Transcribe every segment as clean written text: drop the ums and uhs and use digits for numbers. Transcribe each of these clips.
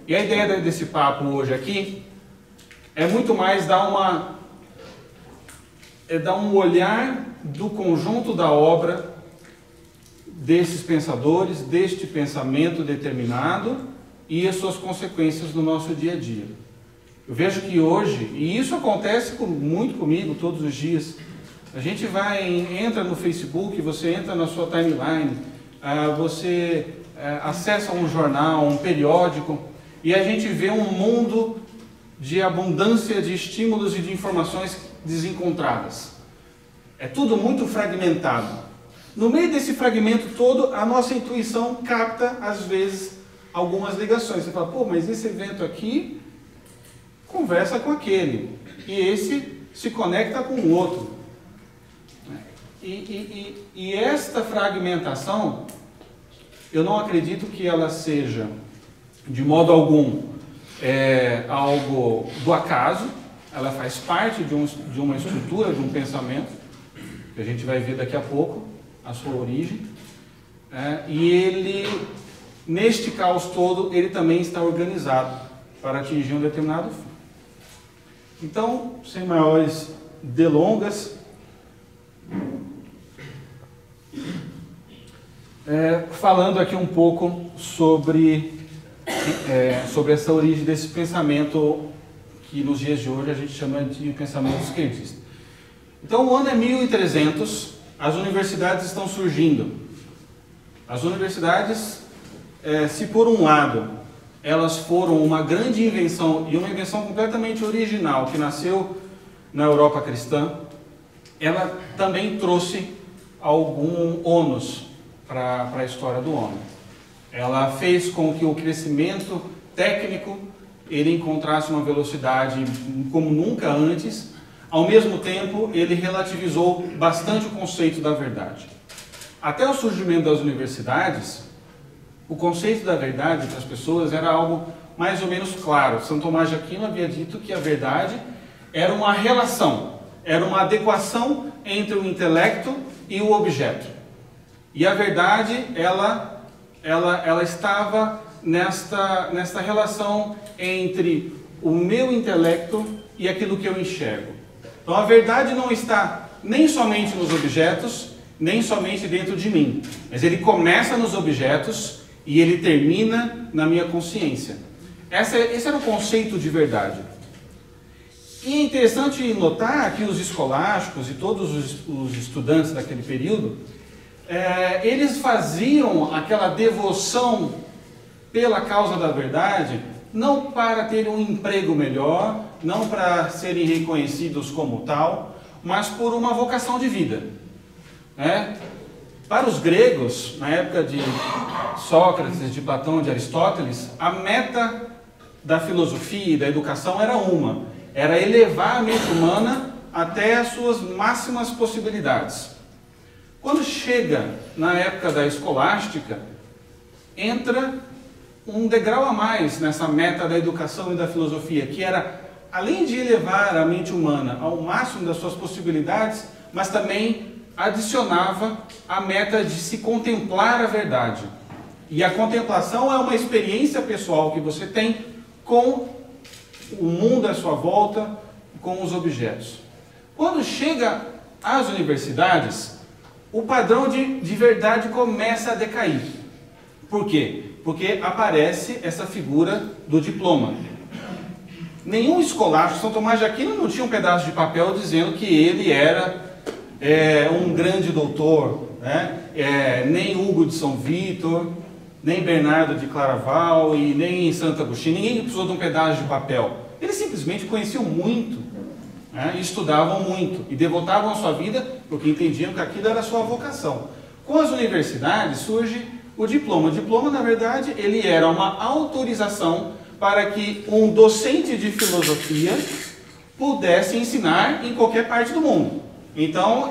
E a ideia desse papo hoje aqui é muito mais dar um olhar do conjunto da obra desses pensadores, deste pensamento determinado e as suas consequências no nosso dia a dia. Eu vejo que hoje, e isso acontece muito comigo todos os dias, a gente entra no Facebook, você entra na sua timeline, você acessa um jornal, um periódico, e a gente vê um mundo de abundância de estímulos e de informações desencontradas. É tudo muito fragmentado. No meio desse fragmento todo, a nossa intuição capta, às vezes, algumas ligações. Você fala, pô, mas esse evento aqui conversa com aquele, e esse se conecta com o outro. E esta fragmentação, eu não acredito que ela seja, de modo algum, algo do acaso. Ela faz parte de uma estrutura, de um pensamento, que a gente vai ver daqui a pouco, a sua origem. E ele, neste caos todo, ele também está organizado para atingir um determinado fim. Então, sem maiores delongas, falando aqui um pouco sobre essa origem desse pensamento que nos dias de hoje a gente chama de pensamento esquerdista. Então o ano é 1300, as universidades estão surgindo. As universidades, se por um lado elas foram uma grande invenção, e uma invenção completamente original, que nasceu na Europa cristã, ela também trouxe algum ônus para a história do homem. Ela fez com que o crescimento técnico ele encontrasse uma velocidade como nunca antes. Ao mesmo tempo, ele relativizou bastante o conceito da verdade. Até o surgimento das universidades, o conceito da verdade para as pessoas era algo mais ou menos claro. São Tomás de Aquino havia dito que a verdade era uma relação, era uma adequação entre o intelecto e o objeto. E a verdade, ela estava nesta relação entre o meu intelecto e aquilo que eu enxergo. Então a verdade não está nem somente nos objetos, nem somente dentro de mim, mas ele começa nos objetos e ele termina na minha consciência. Esse era o conceito de verdade. E é interessante notar que os escolásticos e todos os estudantes daquele período, eles faziam aquela devoção pela causa da verdade, não para terem um emprego melhor, não para serem reconhecidos como tal, mas por uma vocação de vida. Para os gregos, na época de Sócrates, de Platão, de Aristóteles, a meta da filosofia e da educação era elevar a mente humana até as suas máximas possibilidades. Quando chega na época da escolástica, entra um degrau a mais nessa meta da educação e da filosofia, que era, além de elevar a mente humana ao máximo das suas possibilidades, mas também adicionava a meta de se contemplar a verdade. E a contemplação é uma experiência pessoal que você tem com o mundo à sua volta, com os objetos. Quando chega às universidades, o padrão de verdade começa a decair. Por quê? Porque aparece essa figura do diploma. Nenhum escolástico, São Tomás de Aquino não tinha um pedaço de papel dizendo que ele era um grande doutor, nem Hugo de São Vítor, nem Bernardo de Claraval e nem Santo Agostinho. Ninguém precisou de um pedaço de papel. Eles simplesmente conheciam muito, e estudavam muito e devotavam a sua vida porque entendiam que aquilo era a sua vocação. Com as universidades surge o diploma. O diploma, na verdade, ele era uma autorização para que um docente de filosofia pudesse ensinar em qualquer parte do mundo. Então,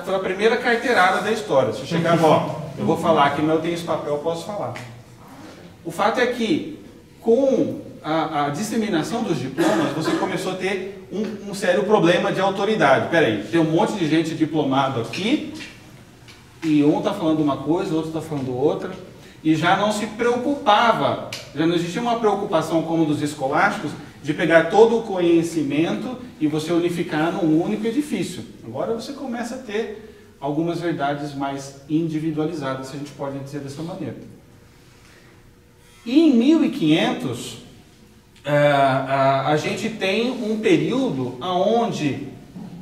foi a primeira carteirada da história. Se chegava, eu vou falar aqui, mas eu tenho esse papel, eu posso falar. O fato é que, com a disseminação dos diplomas, você começou a ter um sério problema de autoridade. Peraí, tem um monte de gente diplomado aqui, e um está falando uma coisa, o outro está falando outra, e já não se preocupava Já não existia uma preocupação como dos escolásticos de pegar todo o conhecimento e você unificar num único edifício. Agora você começa a ter algumas verdades mais individualizadas, se a gente pode dizer dessa maneira. E em 1500, a gente tem um período onde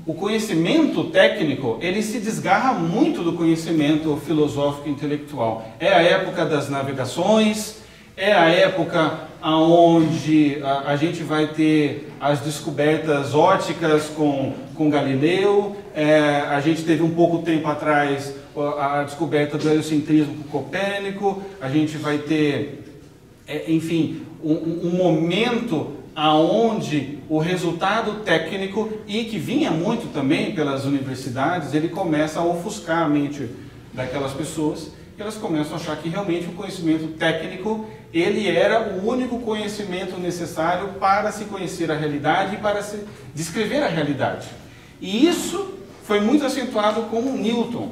o conhecimento técnico ele se desgarra muito do conhecimento filosófico e intelectual. É a época das navegações, é a época onde a gente vai ter as descobertas ópticas com Galileu, a gente teve um pouco tempo atrás a descoberta do heliocentrismo com Copérnico, a gente vai ter, enfim, um momento aonde o resultado técnico, e que vinha muito também pelas universidades, ele começa a ofuscar a mente daquelas pessoas, e elas começam a achar que realmente o conhecimento técnico ele era o único conhecimento necessário para se conhecer a realidade e para se descrever a realidade. E isso foi muito acentuado com Newton.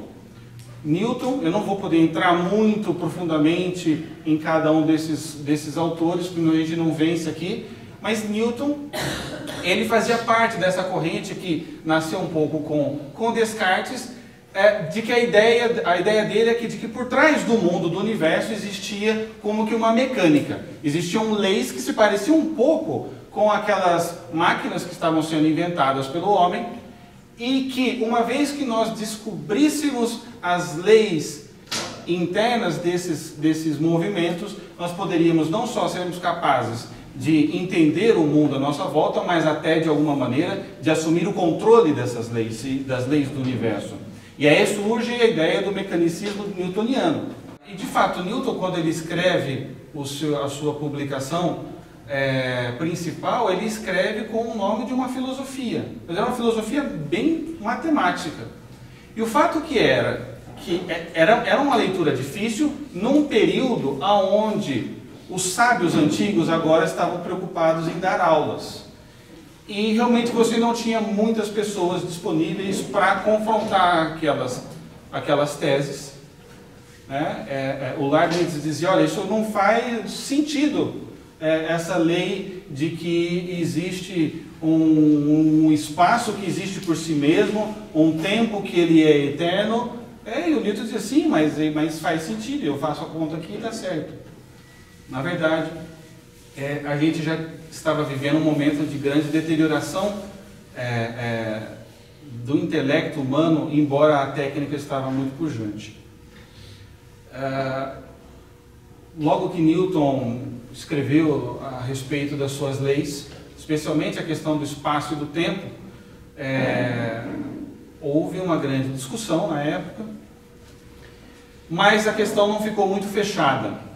Newton, eu não vou poder entrar muito profundamente em cada um desses autores, porque a gente não vence aqui, mas Newton, ele fazia parte dessa corrente que nasceu um pouco com Descartes, de que a ideia dele é de que por trás do mundo, do universo, existia como que uma mecânica. Existiam leis que se pareciam um pouco com aquelas máquinas que estavam sendo inventadas pelo homem, e que uma vez que nós descobríssemos as leis internas desses movimentos, nós poderíamos não só sermos capazes de entender o mundo à nossa volta, mas até de alguma maneira de assumir o controle dessas leis, das leis do universo. E aí surge a ideia do mecanicismo newtoniano. E de fato, Newton, quando ele escreve a sua publicação principal, ele escreve com o nome de uma filosofia. Mas era uma filosofia bem matemática. E o fato era uma leitura difícil num período onde os sábios antigos agora estavam preocupados em dar aulas. E realmente você não tinha muitas pessoas disponíveis para confrontar aquelas teses. Né? O Leibniz dizia, olha, isso não faz sentido, essa lei de que existe um espaço que existe por si mesmo, um tempo que ele é eterno. E o Newton dizia, sim, mas faz sentido, eu faço a conta aqui e está certo. Na verdade, a gente já estava vivendo um momento de grande deterioração do intelecto humano, embora a técnica estava muito pujante. Logo que Newton escreveu a respeito das suas leis, especialmente a questão do espaço e do tempo, houve uma grande discussão na época, mas a questão não ficou muito fechada.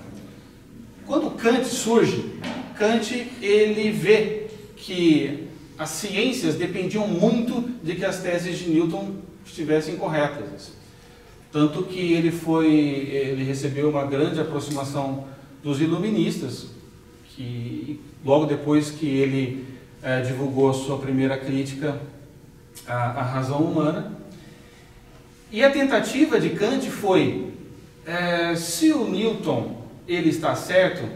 Quando Kant surge, Kant ele vê que as ciências dependiam muito de que as teses de Newton estivessem corretas. Tanto que ele recebeu uma grande aproximação dos iluministas, que logo depois que ele divulgou a sua primeira crítica à razão humana. E a tentativa de Kant foi, se o Newton ele está certo,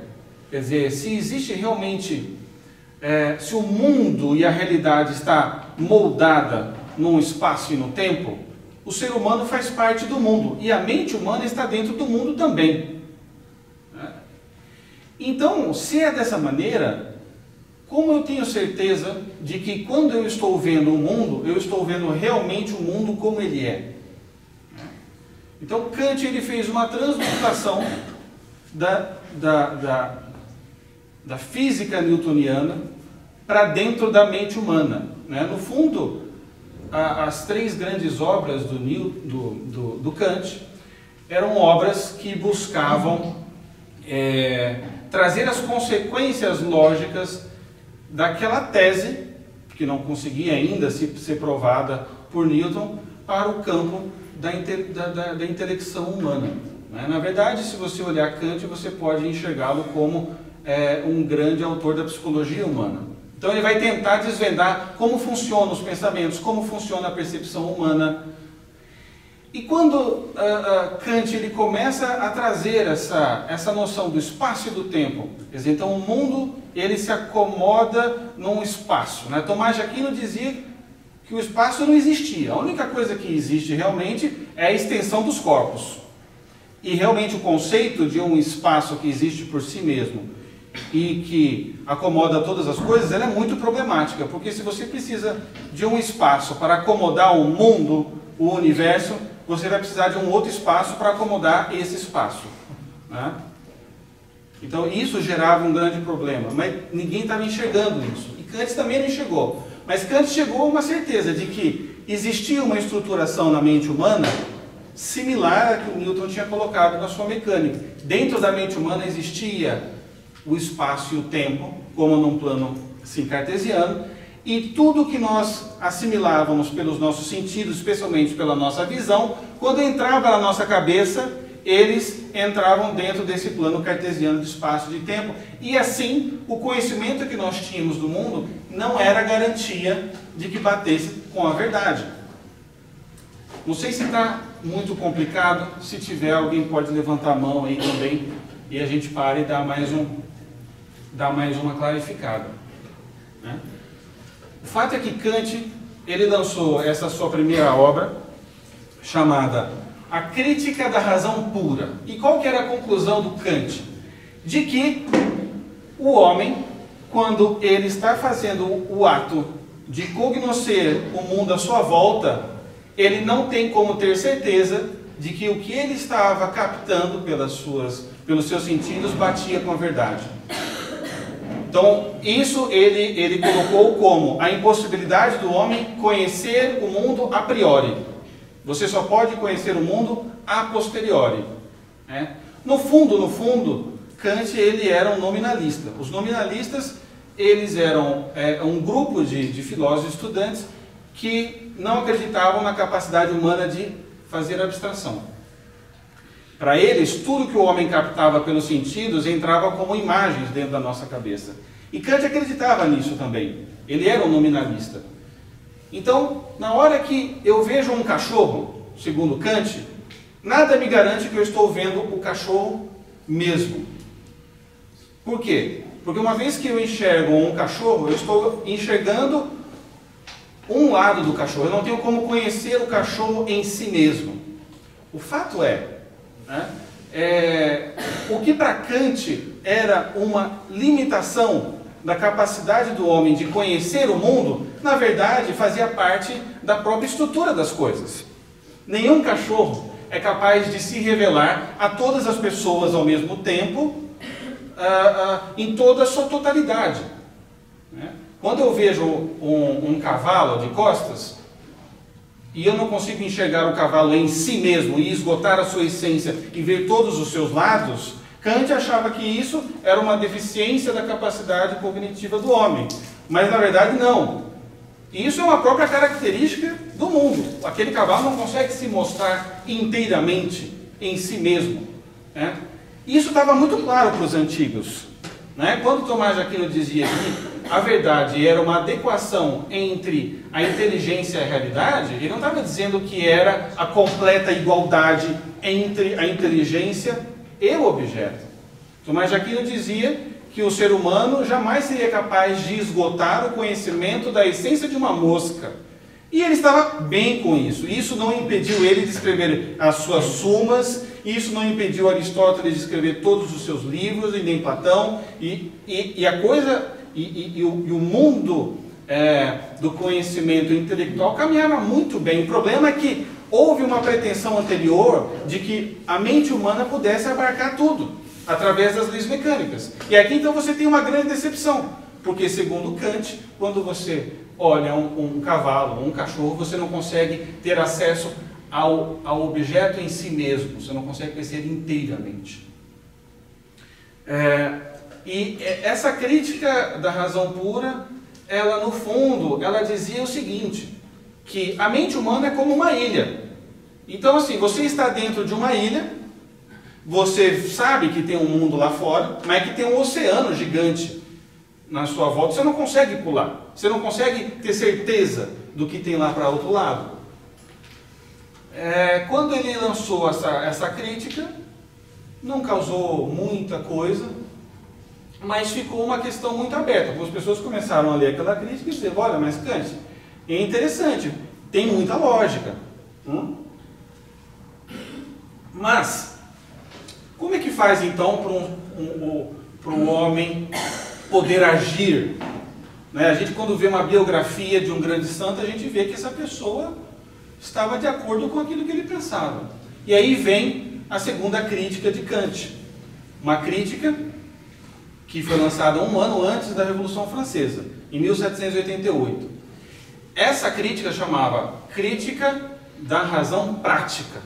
quer dizer, se existe realmente, se o mundo e a realidade está moldada num espaço e no tempo, o ser humano faz parte do mundo e a mente humana está dentro do mundo também. Então, se é dessa maneira, como eu tenho certeza de que quando eu estou vendo o mundo, eu estou vendo realmente o mundo como ele é? Então, Kant ele fez uma transmutação da física newtoniana para dentro da mente humana. No fundo, as três grandes obras do Kant eram obras que buscavam trazer as consequências lógicas daquela tese, que não conseguia ainda ser provada por Newton, para o campo da intelecção humana. Na verdade, se você olhar Kant, você pode enxergá-lo como um grande autor da psicologia humana. Então ele vai tentar desvendar como funcionam os pensamentos, como funciona a percepção humana. E quando Kant ele começa a trazer essa noção do espaço e do tempo, quer dizer, então o mundo ele se acomoda num espaço, né? Tomás de Aquino dizia que o espaço não existia, a única coisa que existe realmente é a extensão dos corpos. E realmente o conceito de um espaço que existe por si mesmo e que acomoda todas as coisas, ela é muito problemática, porque se você precisa de um espaço para acomodar o mundo, o universo, você vai precisar de um outro espaço para acomodar esse espaço, né? Então isso gerava um grande problema, mas ninguém estava enxergando isso. E Kant também não enxergou. Mas Kant chegou a uma certeza de que existia uma estruturação na mente humana similar à que o Newton tinha colocado na sua mecânica. Dentro da mente humana existia o espaço e o tempo, como num plano assim, cartesiano, e tudo que nós assimilávamos pelos nossos sentidos, especialmente pela nossa visão, quando entrava na nossa cabeça, eles entravam dentro desse plano cartesiano de espaço e de tempo. E assim, o conhecimento que nós tínhamos do mundo não era garantia de que batesse com a verdade. Não sei se está muito complicado. Se tiver, alguém pode levantar a mão aí também e a gente para e dá mais uma clarificada, né? O fato é que Kant, ele lançou essa sua primeira obra, chamada A Crítica da Razão Pura. E qual que era a conclusão do Kant? De que o homem, quando ele está fazendo o ato de cognoscer o mundo à sua volta, ele não tem como ter certeza de que o que ele estava captando pelos seus sentidos batia com a verdade. Então, isso ele colocou como a impossibilidade do homem conhecer o mundo a priori. Você só pode conhecer o mundo a posteriori, né? No fundo, Kant ele era um nominalista. Os nominalistas, eles eram um grupo de filósofos estudantes que não acreditavam na capacidade humana de fazer abstração. Para eles, tudo que o homem captava pelos sentidos entrava como imagens dentro da nossa cabeça. E Kant acreditava nisso também. Ele era um nominalista. Então, na hora que eu vejo um cachorro, segundo Kant, nada me garante que eu estou vendo o cachorro mesmo. Por quê? Porque uma vez que eu enxergo um cachorro, eu estou enxergando um lado do cachorro. Eu não tenho como conhecer o cachorro em si mesmo. O fato o que para Kant era uma limitação da capacidade do homem de conhecer o mundo, na verdade fazia parte da própria estrutura das coisas. Nenhum cachorro é capaz de se revelar a todas as pessoas ao mesmo tempo, em toda a sua totalidade, né? Quando eu vejo um cavalo de costas, e eu não consigo enxergar o cavalo em si mesmo e esgotar a sua essência e ver todos os seus lados, Kant achava que isso era uma deficiência da capacidade cognitiva do homem. Mas na verdade não. Isso é uma própria característica do mundo. Aquele cavalo não consegue se mostrar inteiramente em si mesmo, né? Isso estava muito claro para os antigos, né? Quando Tomás de Aquino dizia que a verdade era uma adequação entre a inteligência e a realidade, ele não estava dizendo que era a completa igualdade entre a inteligência e o objeto. Tomás de Aquino dizia que o ser humano jamais seria capaz de esgotar o conhecimento da essência de uma mosca. E ele estava bem com isso. Isso não impediu ele de escrever as suas sumas, isso não impediu Aristóteles de escrever todos os seus livros, e nem Platão, o mundo do conhecimento intelectual caminhava muito bem. O problema é que houve uma pretensão anterior de que a mente humana pudesse abarcar tudo, através das leis mecânicas. E aqui então você tem uma grande decepção, porque segundo Kant, quando você olha um cavalo, um cachorro, você não consegue ter acesso ao objeto em si mesmo, você não consegue conhecer inteiramente. E essa crítica da razão pura, ela no fundo, ela dizia o seguinte, que a mente humana é como uma ilha. Então assim, você está dentro de uma ilha, você sabe que tem um mundo lá fora, mas que tem um oceano gigante na sua volta, você não consegue pular, você não consegue ter certeza do que tem lá para o outro lado. Quando ele lançou essa crítica, não causou muita coisa, mas ficou uma questão muito aberta. Algumas pessoas começaram a ler aquela crítica e dizer, olha, mas Kant, é interessante, tem muita lógica. Mas, como é que faz então para um homem poder agir? A gente, quando vê uma biografia de um grande santo, a gente vê que essa pessoa estava de acordo com aquilo que ele pensava. E aí vem a segunda crítica de Kant. Uma crítica que foi lançada um ano antes da Revolução Francesa, em 1788. Essa crítica chamava Crítica da Razão Prática.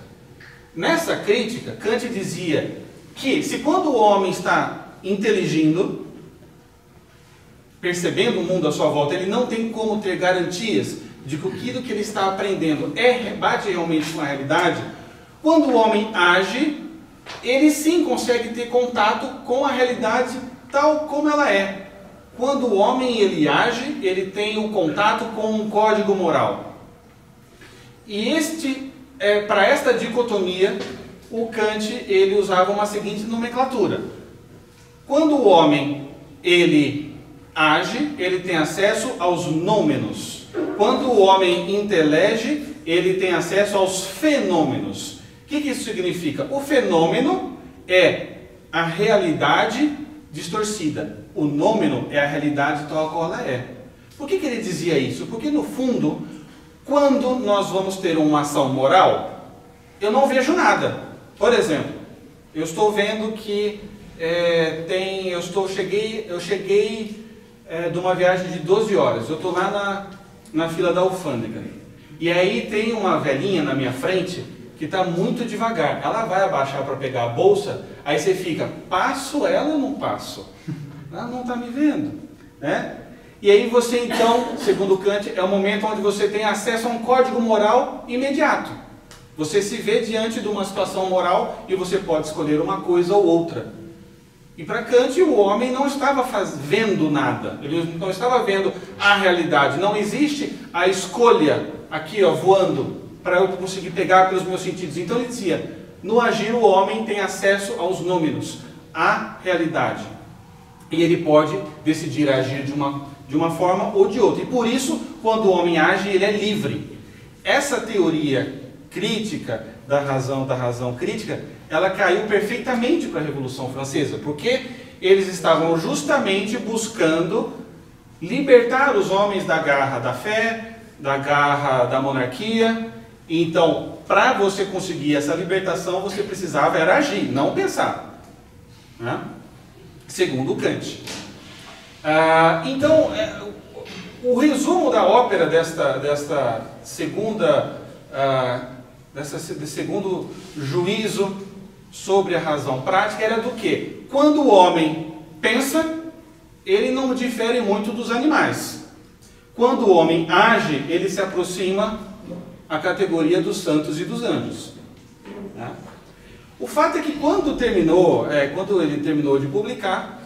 Nessa crítica, Kant dizia que se quando o homem está inteligindo, percebendo o mundo à sua volta, ele não tem como ter garantias de que aquilo que ele está aprendendo bate realmente com a realidade. Quando o homem age, ele sim consegue ter contato com a realidade tal como ela é. Quando o homem ele age, ele tem o contato com um código moral. E para esta dicotomia, o Kant ele usava uma seguinte nomenclatura. Quando o homem ele age, ele tem acesso aos nômenos. Quando o homem intelege, ele tem acesso aos fenômenos. O que isso significa? O fenômeno é a realidade distorcida. O nômeno é a realidade tal qual ela é. Por que ele dizia isso? Porque no fundo, quando nós vamos ter uma ação moral, eu não vejo nada. Por exemplo, eu estou vendo que eu cheguei de uma viagem de 12 horas. Eu estou lá na fila da alfândega. E aí tem uma velhinha na minha frente que está muito devagar. Ela vai abaixar para pegar a bolsa, aí você fica, passo ela ou não passo? Ela não está me vendo, né? E aí você então, segundo Kant, é o momento onde você tem acesso a um código moral imediato. Você se vê diante de uma situação moral e você pode escolher uma coisa ou outra. E para Kant o homem não estava vendo nada, ele não estava vendo a realidade. Não existe a escolha aqui voando para eu conseguir pegar pelos meus sentidos. Então ele dizia, no agir o homem tem acesso aos nômenos, à realidade. E ele pode decidir agir de uma forma ou de outra. E por isso, quando o homem age, ele é livre. Essa teoria crítica da razão crítica, ela caiu perfeitamente para a Revolução Francesa, porque eles estavam justamente buscando libertar os homens da garra da fé, da garra da monarquia. Então, para você conseguir essa libertação, você precisava era agir, não pensar, né? Segundo Kant. Então, o resumo da ópera desse segundo juízo sobre a razão prática era do quê? Quando o homem pensa, ele não difere muito dos animais. Quando o homem age, ele se aproxima à categoria dos santos e dos anjos. O fato é que quando ele terminou de publicar,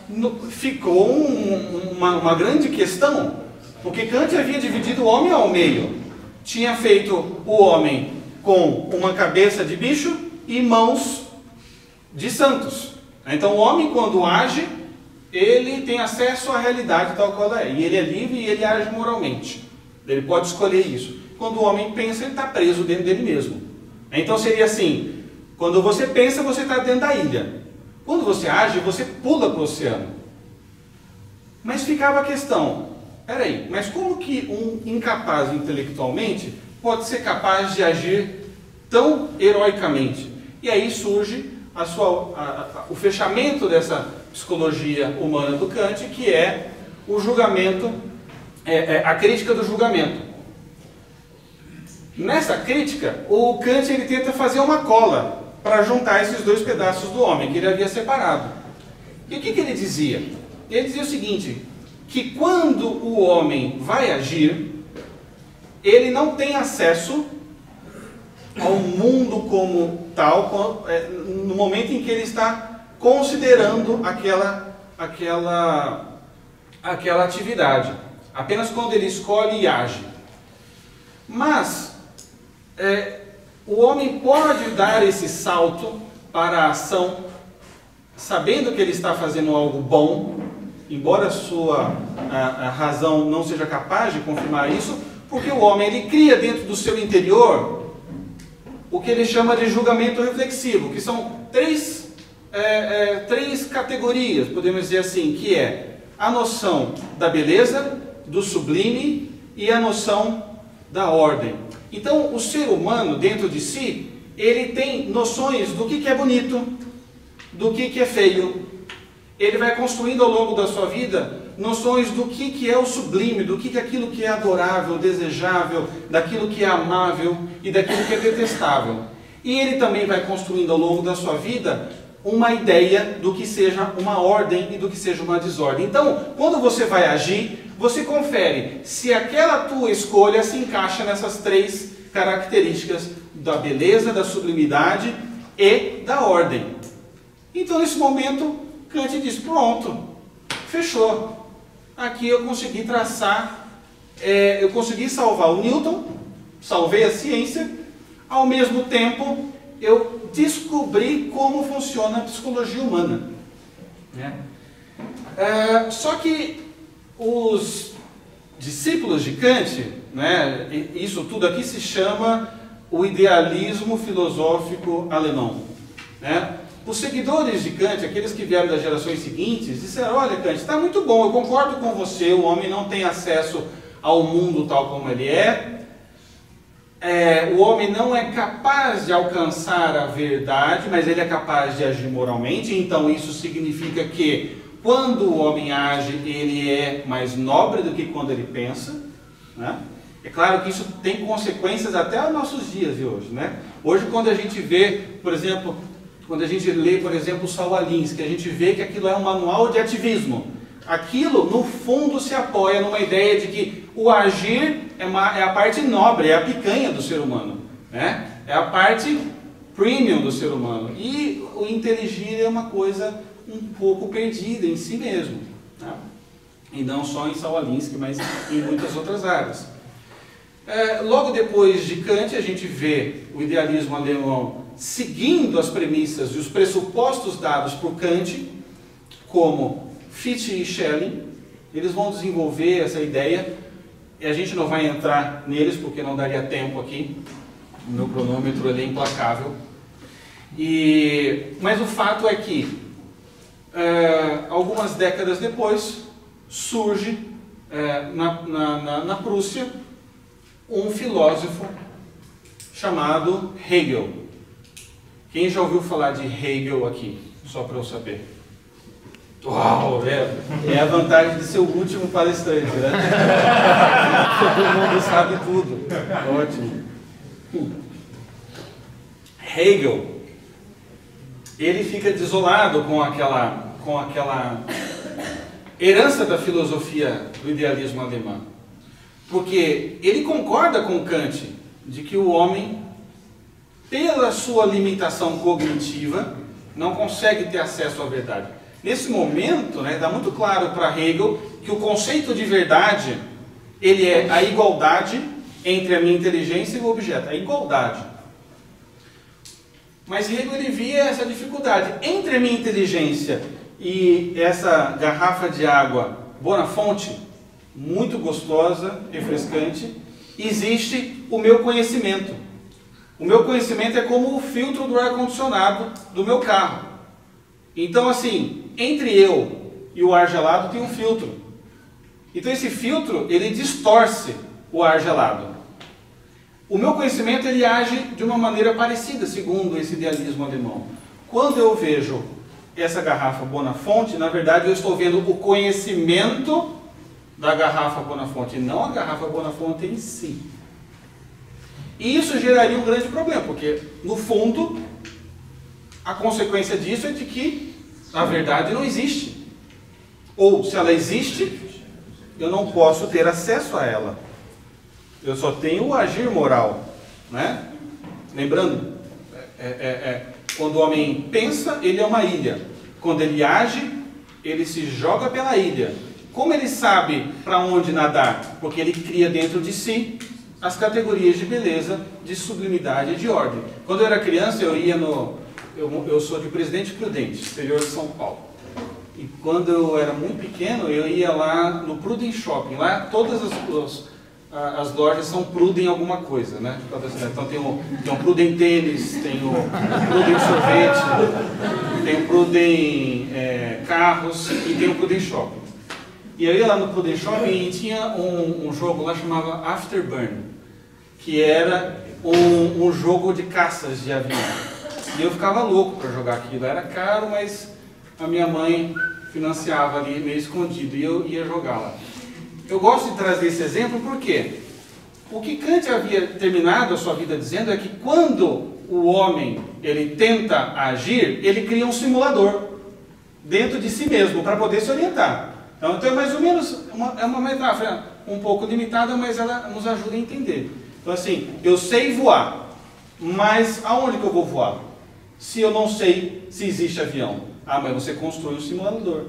ficou uma grande questão, porque Kant havia dividido o homem ao meio. Tinha feito o homem com uma cabeça de bicho e mãos de santos. Então o homem, quando age, ele tem acesso à realidade tal qual ela é. E ele é livre e ele age moralmente. Ele pode escolher isso. Quando o homem pensa, ele está preso dentro dele mesmo. Então seria assim, quando você pensa, você está dentro da ilha. Quando você age, você pula para o oceano. Mas ficava a questão, peraí, mas como que um incapaz intelectualmente pode ser capaz de agir tão heroicamente? E aí surge o fechamento dessa psicologia humana do Kant, que é o julgamento, a crítica do julgamento. Nessa crítica, o Kant ele tenta fazer uma cola para juntar esses dois pedaços do homem que ele havia separado. E o que ele dizia? Ele dizia o seguinte, que quando o homem vai agir, ele não tem acesso ao mundo como tal, no momento em que ele está considerando aquela atividade. Apenas quando ele escolhe e age. Mas, o homem pode dar esse salto para a ação, sabendo que ele está fazendo algo bom, embora a sua razão não seja capaz de confirmar isso, porque o homem ele cria dentro do seu interior o que ele chama de julgamento reflexivo, que são três categorias, podemos dizer assim, que é a noção da beleza, do sublime e a noção da ordem. Então, o ser humano, dentro de si, ele tem noções do que é bonito, do que é feio. Ele vai construindo ao longo da sua vida noções do que é o sublime, do que é aquilo que é adorável, desejável, daquilo que é amável e daquilo que é detestável. E ele também vai construindo ao longo da sua vida uma ideia do que seja uma ordem e do que seja uma desordem. Então, quando você vai agir, você confere se aquela tua escolha se encaixa nessas três características da beleza, da sublimidade e da ordem. Então, nesse momento, Kant diz, pronto, fechou. Aqui eu consegui traçar, eu consegui salvar o Newton, salvei a ciência, ao mesmo tempo eu descobri como funciona a psicologia humana. Só que os discípulos de Kant, isso tudo aqui se chama o idealismo filosófico alemão. Os seguidores de Kant, aqueles que vieram das gerações seguintes, disseram, olha Kant, está muito bom, eu concordo com você, o homem não tem acesso ao mundo tal como ele o homem não é capaz de alcançar a verdade, mas ele é capaz de agir moralmente, então isso significa que quando o homem age, ele é mais nobre do que quando ele pensa. É claro que isso tem consequências até aos nossos dias de hoje. Hoje, quando a gente vê, por exemplo, quando a gente lê, por exemplo, o Saul Alinsky, a gente vê que aquilo é um manual de ativismo. Aquilo, no fundo, se apoia numa ideia de que o agir é a parte nobre, é a picanha do ser humano. É a parte premium do ser humano. E o inteligir é uma coisa um pouco perdida em si mesmo. E não só em Saul Alinsky, mas em muitas outras áreas. Logo depois de Kant, a gente vê o idealismo alemão seguindo as premissas e os pressupostos dados por Kant, como Fichte e Schelling. Eles vão desenvolver essa ideia, e a gente não vai entrar neles, porque não daria tempo aqui. O meu cronômetro ele é implacável. Mas o fato é que, algumas décadas depois, surge na Prússia um filósofo chamado Hegel. Quem já ouviu falar de Hegel aqui? Só para eu saber. Uau, é a vantagem de ser o último palestrante, Todo mundo sabe tudo. Ótimo. Hegel, ele fica desolado com aquela herança da filosofia do idealismo alemão. Porque ele concorda com Kant de que o homem, pela sua limitação cognitiva, não consegue ter acesso à verdade. Nesse momento, dá muito claro para Hegel que o conceito de verdade, ele é a igualdade entre a minha inteligência e o objeto, a igualdade. Mas Hegel ele via essa dificuldade entre a minha inteligência e essa garrafa de água Bonafonte, muito gostosa, refrescante, existe o meu conhecimento. O meu conhecimento é como o filtro do ar-condicionado do meu carro. Então, assim, entre eu e o ar gelado tem um filtro. Então, esse filtro, ele distorce o ar gelado. O meu conhecimento, ele age de uma maneira parecida, segundo esse idealismo alemão. Quando eu vejo essa garrafa Bonafonte, na verdade, eu estou vendo o conhecimento da garrafa Bonafonte, não a garrafa Bonafonte em si. E isso geraria um grande problema, porque, no fundo, a consequência disso é de que a verdade não existe. Ou, se ela existe, eu não posso ter acesso a ela. Eu só tenho o agir moral. Lembrando, quando o homem pensa, ele é uma ilha. Quando ele age, ele se joga pela ilha. Como ele sabe para onde nadar? Porque ele cria dentro de si as categorias de beleza, de sublimidade e de ordem. Quando eu era criança, eu ia no... Eu sou de Presidente Prudente, exterior de São Paulo. E quando eu era muito pequeno, eu ia lá no Pruden Shopping. Lá todas as lojas são Pruden alguma coisa, né? Então tem o Pruden Tênis, tem o Pruden Sorvete, tem o Pruden Carros e tem o Pruden Shopping. E eu ia lá no Pruden Shopping e tinha um jogo lá chamado Afterburn, que era um jogo de caças de avião. E eu ficava louco para jogar aquilo. Era caro, mas a minha mãe financiava ali meio escondido e eu ia jogar lá. Eu gosto de trazer esse exemplo porque o que Kant havia terminado a sua vida dizendo é que quando o homem ele tenta agir, ele cria um simulador dentro de si mesmo para poder se orientar. Então é mais ou menos uma metáfora um pouco limitada, mas ela nos ajuda a entender. Então assim, eu sei voar, mas aonde que eu vou voar? Se eu não sei se existe avião. Ah, mas você constrói um simulador.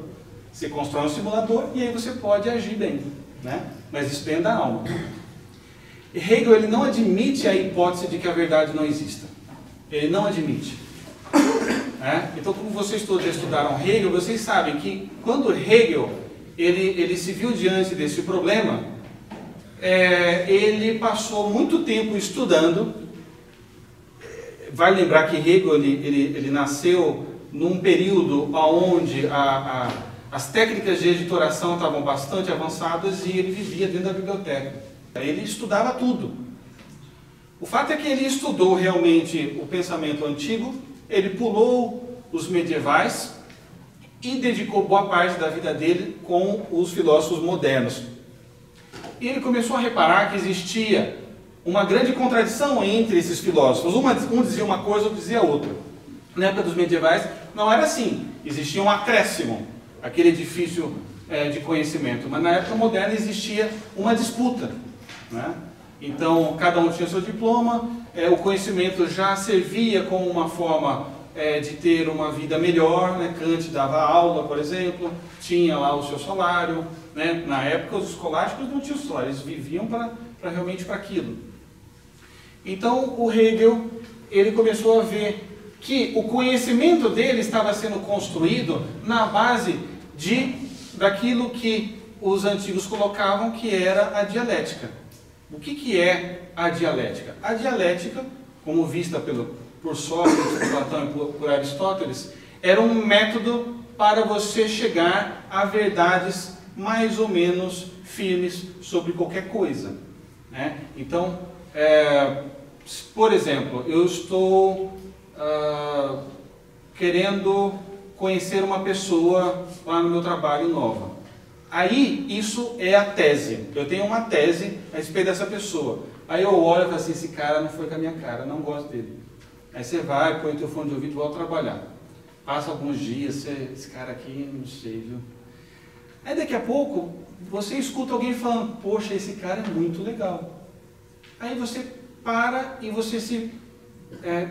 Você constrói um simulador e aí você pode agir bem, né? Mas isso dentro da alma. Hegel ele não admite a hipótese de que a verdade não exista. Ele não admite. Então, como vocês todos já estudaram Hegel, vocês sabem que quando Hegel ele se viu diante desse problema, ele passou muito tempo estudando. Vai lembrar que Hegel ele nasceu num período onde as técnicas de editoração estavam bastante avançadas e ele vivia dentro da biblioteca. Ele estudava tudo. O fato é que ele estudou realmente o pensamento antigo, ele pulou os medievais e dedicou boa parte da vida dele com os filósofos modernos. E ele começou a reparar que existia uma grande contradição entre esses filósofos. Um dizia uma coisa, outro dizia outra. Na época dos medievais não era assim. Existia um acréscimo, aquele edifício de conhecimento. Mas na época moderna existia uma disputa, né? Então cada um tinha seu diploma, o conhecimento já servia como uma forma de ter uma vida melhor, né? Kant dava aula, por exemplo, tinha lá o seu salário, né? Na época os escolásticos não tinham salário, eles viviam realmente para aquilo. Então o Hegel ele começou a ver que o conhecimento dele estava sendo construído na base daquilo que os antigos colocavam que era a dialética. O que é a dialética? A dialética, como vista por Sócrates, por Platão e por Aristóteles, era um método para você chegar a verdades mais ou menos firmes sobre qualquer coisa, né? Então, por exemplo, eu estou querendo conhecer uma pessoa lá no meu trabalho nova. Aí, isso é a tese. Eu tenho uma tese a respeito dessa pessoa. Aí eu olho e falo assim, esse cara não foi com a minha cara, não gosto dele. Aí você vai, põe o teu fone de ouvido e volta a trabalhar. Passa alguns dias, esse cara aqui, não sei, viu? Aí daqui a pouco, você escuta alguém falando, poxa, esse cara é muito legal. Aí você para e você se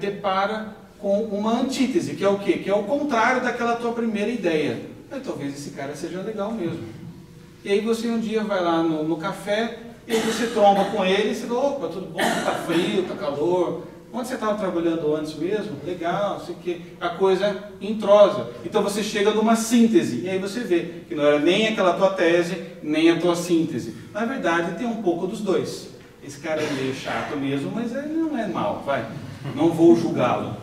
depara com uma antítese, que é o quê? Que é o contrário daquela tua primeira ideia. Aí, talvez esse cara seja legal mesmo. E aí você um dia vai lá no café, e aí você tromba com ele, e você fala, opa, tudo bom, tá frio, tá calor, onde você estava trabalhando antes mesmo? Legal, não sei o quê. A coisa entrosa. Então você chega numa síntese, e aí você vê que não era nem aquela tua tese, nem a tua síntese. Na verdade, tem um pouco dos dois. Esse cara é meio chato mesmo, mas ele não é mau, vai. Não vou julgá-lo,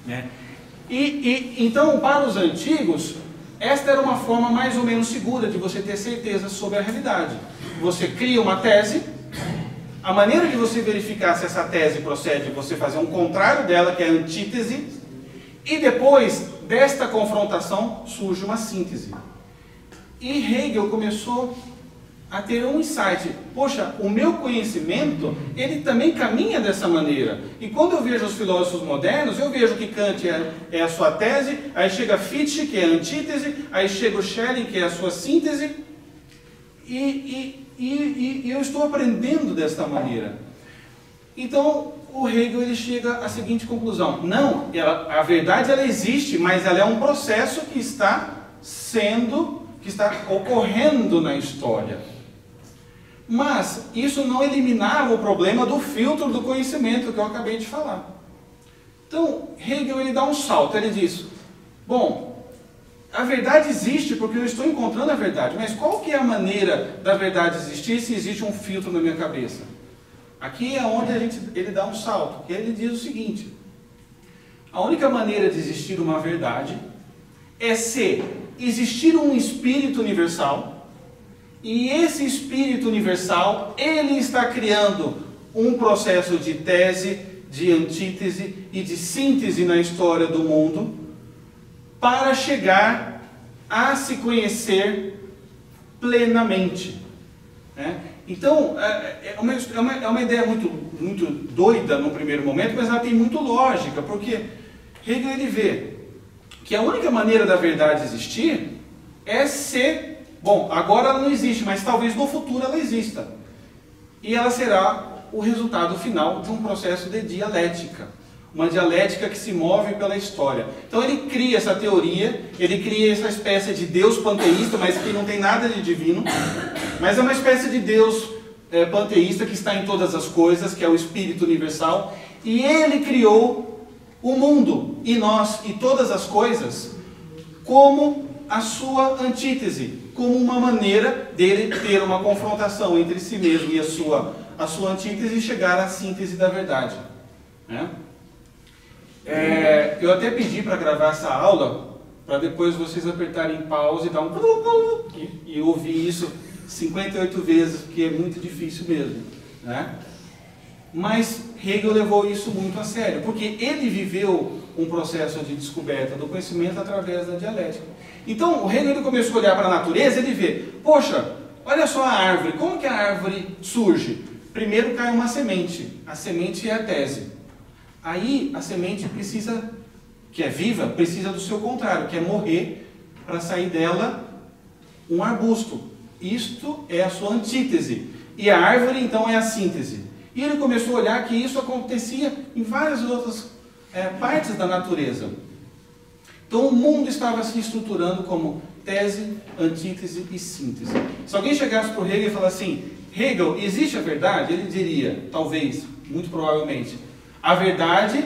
né? Então, para os antigos, esta era uma forma mais ou menos segura de você ter certeza sobre a realidade. Você cria uma tese, a maneira de você verificar se essa tese procede é você fazer um contrário dela, que é a antítese, e depois desta confrontação surge uma síntese. E Hegel começou a ter um insight. Poxa, o meu conhecimento, ele também caminha dessa maneira. E quando eu vejo os filósofos modernos, eu vejo que Kant é a sua tese, aí chega Fichte, que é a antítese, aí chega o Schelling, que é a sua síntese, e eu estou aprendendo desta maneira. Então, o Hegel ele chega à seguinte conclusão. Não, a verdade ela existe, mas ela é um processo que está ocorrendo na história. Mas isso não eliminava o problema do filtro do conhecimento que eu acabei de falar. Então, Hegel ele dá um salto, ele diz, bom, a verdade existe porque eu estou encontrando a verdade, mas qual que é a maneira da verdade existir se existe um filtro na minha cabeça? Aqui é onde ele dá um salto, que ele diz o seguinte, a única maneira de existir uma verdade é se existir um espírito universal, e esse espírito universal, ele está criando um processo de tese, de antítese e de síntese na história do mundo, para chegar a se conhecer plenamente. Né? Então, é uma ideia muito doida no primeiro momento, mas ela tem muito lógica, porque Hegel ele vê que a única maneira da verdade existir é ser, bom, agora ela não existe, mas talvez no futuro ela exista. E ela será o resultado final de um processo de dialética. Uma dialética que se move pela história. Então ele cria essa teoria, ele cria essa espécie de Deus panteísta, mas que não tem nada de divino, mas é uma espécie de Deus panteísta que está em todas as coisas, que é o Espírito Universal, e ele criou o mundo, e nós, e todas as coisas, como a sua antítese, como uma maneira dele ter uma confrontação entre si mesmo e a sua antítese e chegar à síntese da verdade. Né? Eu até pedi para gravar essa aula, para depois vocês apertarem pause e dar e ouvir isso 58 vezes, porque é muito difícil mesmo. Né? Mas Hegel levou isso muito a sério, porque ele viveu um processo de descoberta do conhecimento através da dialética. Então, o Hegel ele começou a olhar para a natureza e ele vê, poxa, olha só a árvore, como que a árvore surge? Primeiro cai uma semente, a semente é a tese. Aí a semente precisa, que é viva, precisa do seu contrário, que é morrer para sair dela um arbusto. Isto é a sua antítese. E a árvore então é a síntese. E ele começou a olhar que isso acontecia em várias outras partes da natureza. Então o mundo estava se estruturando como tese, antítese e síntese. Se alguém chegasse para o Hegel e falasse assim, Hegel, existe a verdade? Ele diria, talvez, muito provavelmente, a verdade,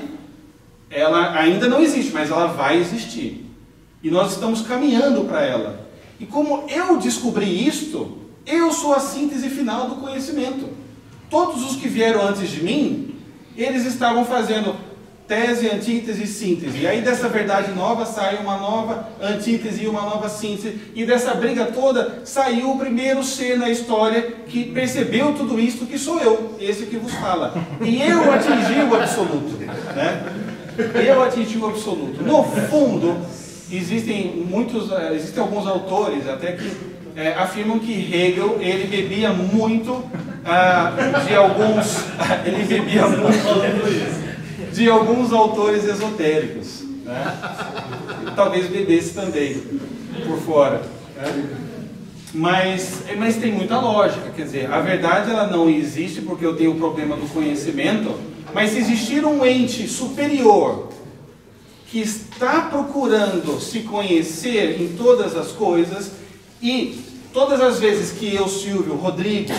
ela ainda não existe, mas ela vai existir. E nós estamos caminhando para ela. E como eu descobri isto, eu sou a síntese final do conhecimento. Todos os que vieram antes de mim, eles estavam fazendo tese, antítese e síntese. E aí dessa verdade nova sai uma nova antítese e uma nova síntese. E dessa briga toda saiu o primeiro ser na história que percebeu tudo isso, que sou eu, esse que vos fala. E eu atingi o absoluto. Né? Eu atingi o absoluto. No fundo, existem alguns autores até que afirmam que Hegel ele bebia muito de alguns autores esotéricos, né? Talvez bebesse também por fora, né? Mas tem muita lógica, quer dizer, a verdade ela não existe porque eu tenho o problema do conhecimento, mas se existir um ente superior que está procurando se conhecer em todas as coisas, e todas as vezes que eu, Silvio, Rodrigo,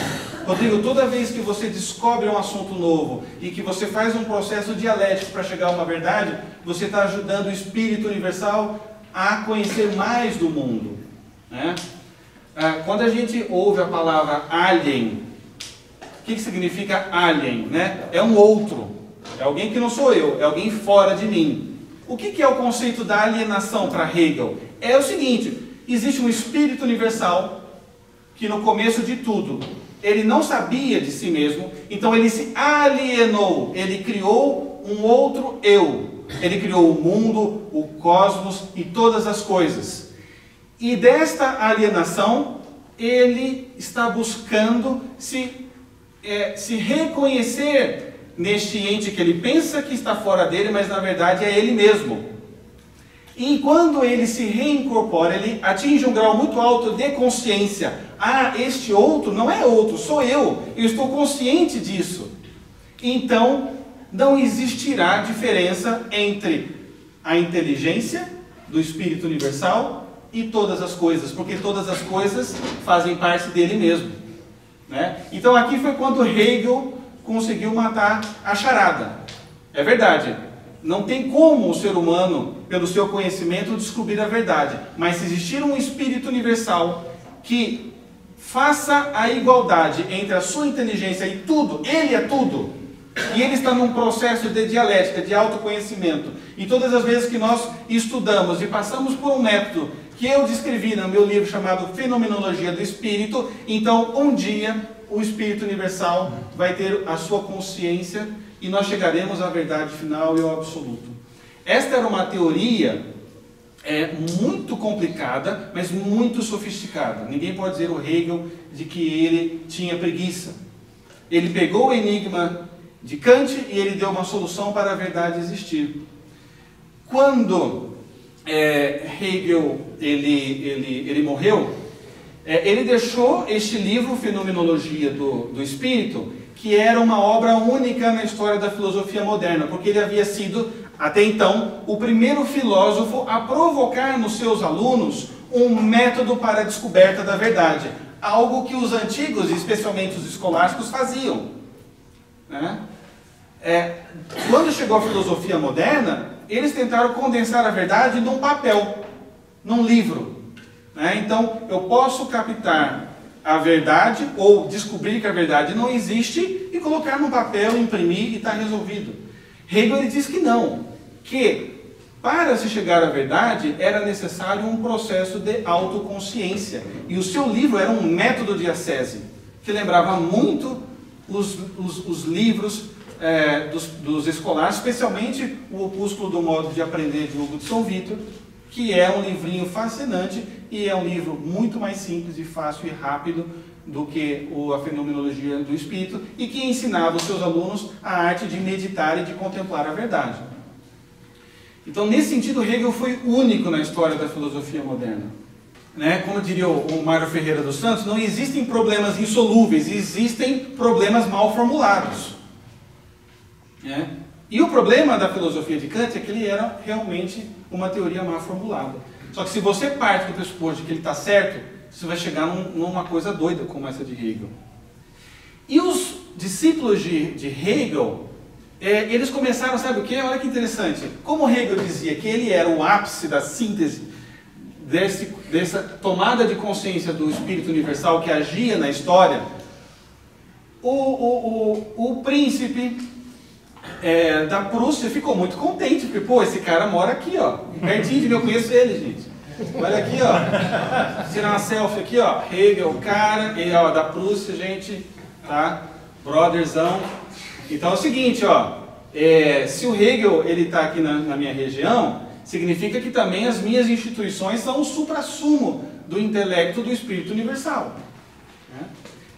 toda vez que você descobre um assunto novo e que você faz um processo dialético para chegar a uma verdade, você está ajudando o Espírito Universal a conhecer mais do mundo. Né? Quando a gente ouve a palavra alien, o que significa alien? Né? É um outro, é alguém que não sou eu, é alguém fora de mim. O que é o conceito da alienação para Hegel? É o seguinte, existe um Espírito Universal que no começo de tudo, ele não sabia de si mesmo, então ele se alienou, ele criou um outro eu. Ele criou o mundo, o cosmos e todas as coisas. E desta alienação, ele está buscando se reconhecer neste ente que ele pensa que está fora dele, mas na verdade é ele mesmo. E quando ele se reincorpora, ele atinge um grau muito alto de consciência. Este outro não é outro, sou eu estou consciente disso. Então, não existirá diferença entre a inteligência do Espírito Universal e todas as coisas, porque todas as coisas fazem parte dele mesmo. né? Então aqui foi quando Hegel conseguiu matar a charada. É verdade, não tem como o ser humano, pelo seu conhecimento, descobrir a verdade. Mas se existir um espírito universal que faça a igualdade entre a sua inteligência e tudo, ele é tudo, e ele está num processo de dialética, de autoconhecimento. E todas as vezes que nós estudamos e passamos por um método que eu descrevi no meu livro chamado Fenomenologia do Espírito, então um dia o Espírito Universal vai ter a sua consciência e nós chegaremos à verdade final e ao absoluto. Esta era uma teoria muito complicada, mas muito sofisticada. Ninguém pode dizer o Hegel de que ele tinha preguiça. Ele pegou o enigma de Kant e ele deu uma solução para a verdade existir. Quando Hegel ele morreu, ele deixou este livro, Fenomenologia do Espírito, que era uma obra única na história da filosofia moderna, porque ele havia sido, até então, o primeiro filósofo a provocar nos seus alunos um método para a descoberta da verdade, algo que os antigos, especialmente os escolásticos, faziam, né? Quando chegou a filosofia moderna, eles tentaram condensar a verdade num papel, num livro, né? Então, eu posso captar a verdade, ou descobrir que a verdade não existe, e colocar num papel, imprimir e está resolvido. Hegel ele diz que não, que para se chegar à verdade era necessário um processo de autoconsciência. E o seu livro era um método de ascese, que lembrava muito os livros dos escolares, especialmente o Opúsculo do Modo de Aprender de Hugo de São Vítor, que é um livrinho fascinante e é um livro muito mais simples e fácil e rápido do que a Fenomenologia do Espírito, e que ensinava os seus alunos a arte de meditar e de contemplar a verdade. Então, nesse sentido, Hegel foi único na história da filosofia moderna, né? Como diria o Mário Ferreira dos Santos, não existem problemas insolúveis, existem problemas mal formulados, né? E o problema da filosofia de Kant é que ele era realmente uma teoria mal formulada. Só que se você parte do pressuposto de que ele está certo, você vai chegar numa coisa doida como essa de Hegel. E os discípulos de Hegel, eles começaram, sabe o quê? Olha que interessante. Como Hegel dizia que ele era o ápice da síntese dessa tomada de consciência do Espírito Universal que agia na história, o príncipe da Prússia ficou muito contente, porque, pô, esse cara mora aqui, ó, pertinho de mim, eu conheço ele, gente. Olha aqui, ó, tirar uma selfie aqui, ó, Hegel, cara, e, ó, da Prússia, gente, tá, brotherzão. Então é o seguinte, ó, se o Hegel, ele tá aqui na minha região, significa que também as minhas instituições são o suprassumo do intelecto do Espírito Universal, né?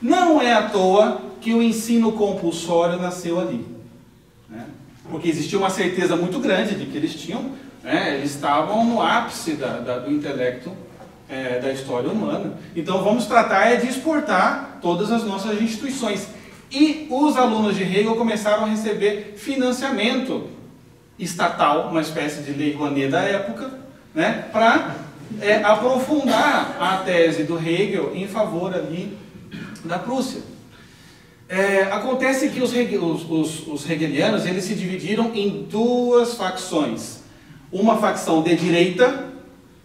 Não é à toa que o ensino compulsório nasceu ali, né? Porque existia uma certeza muito grande de que eles tinham, eles estavam no ápice do intelecto da história humana. Então vamos tratar de exportar todas as nossas instituições. E os alunos de Hegel começaram a receber financiamento estatal, uma espécie de lei Rouanet da época, né, para aprofundar a tese do Hegel em favor ali da Prússia. Acontece que os hegelianos eles se dividiram em duas facções. Uma facção de direita,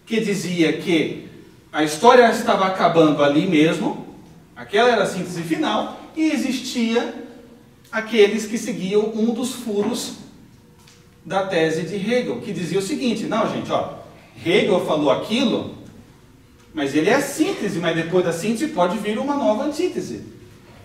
que dizia que a história estava acabando ali mesmo, aquela era a síntese final, e existia aqueles que seguiam um dos furos da tese de Hegel, que dizia o seguinte: não, gente, ó, Hegel falou aquilo, mas ele é a síntese, mas depois da síntese pode vir uma nova antítese.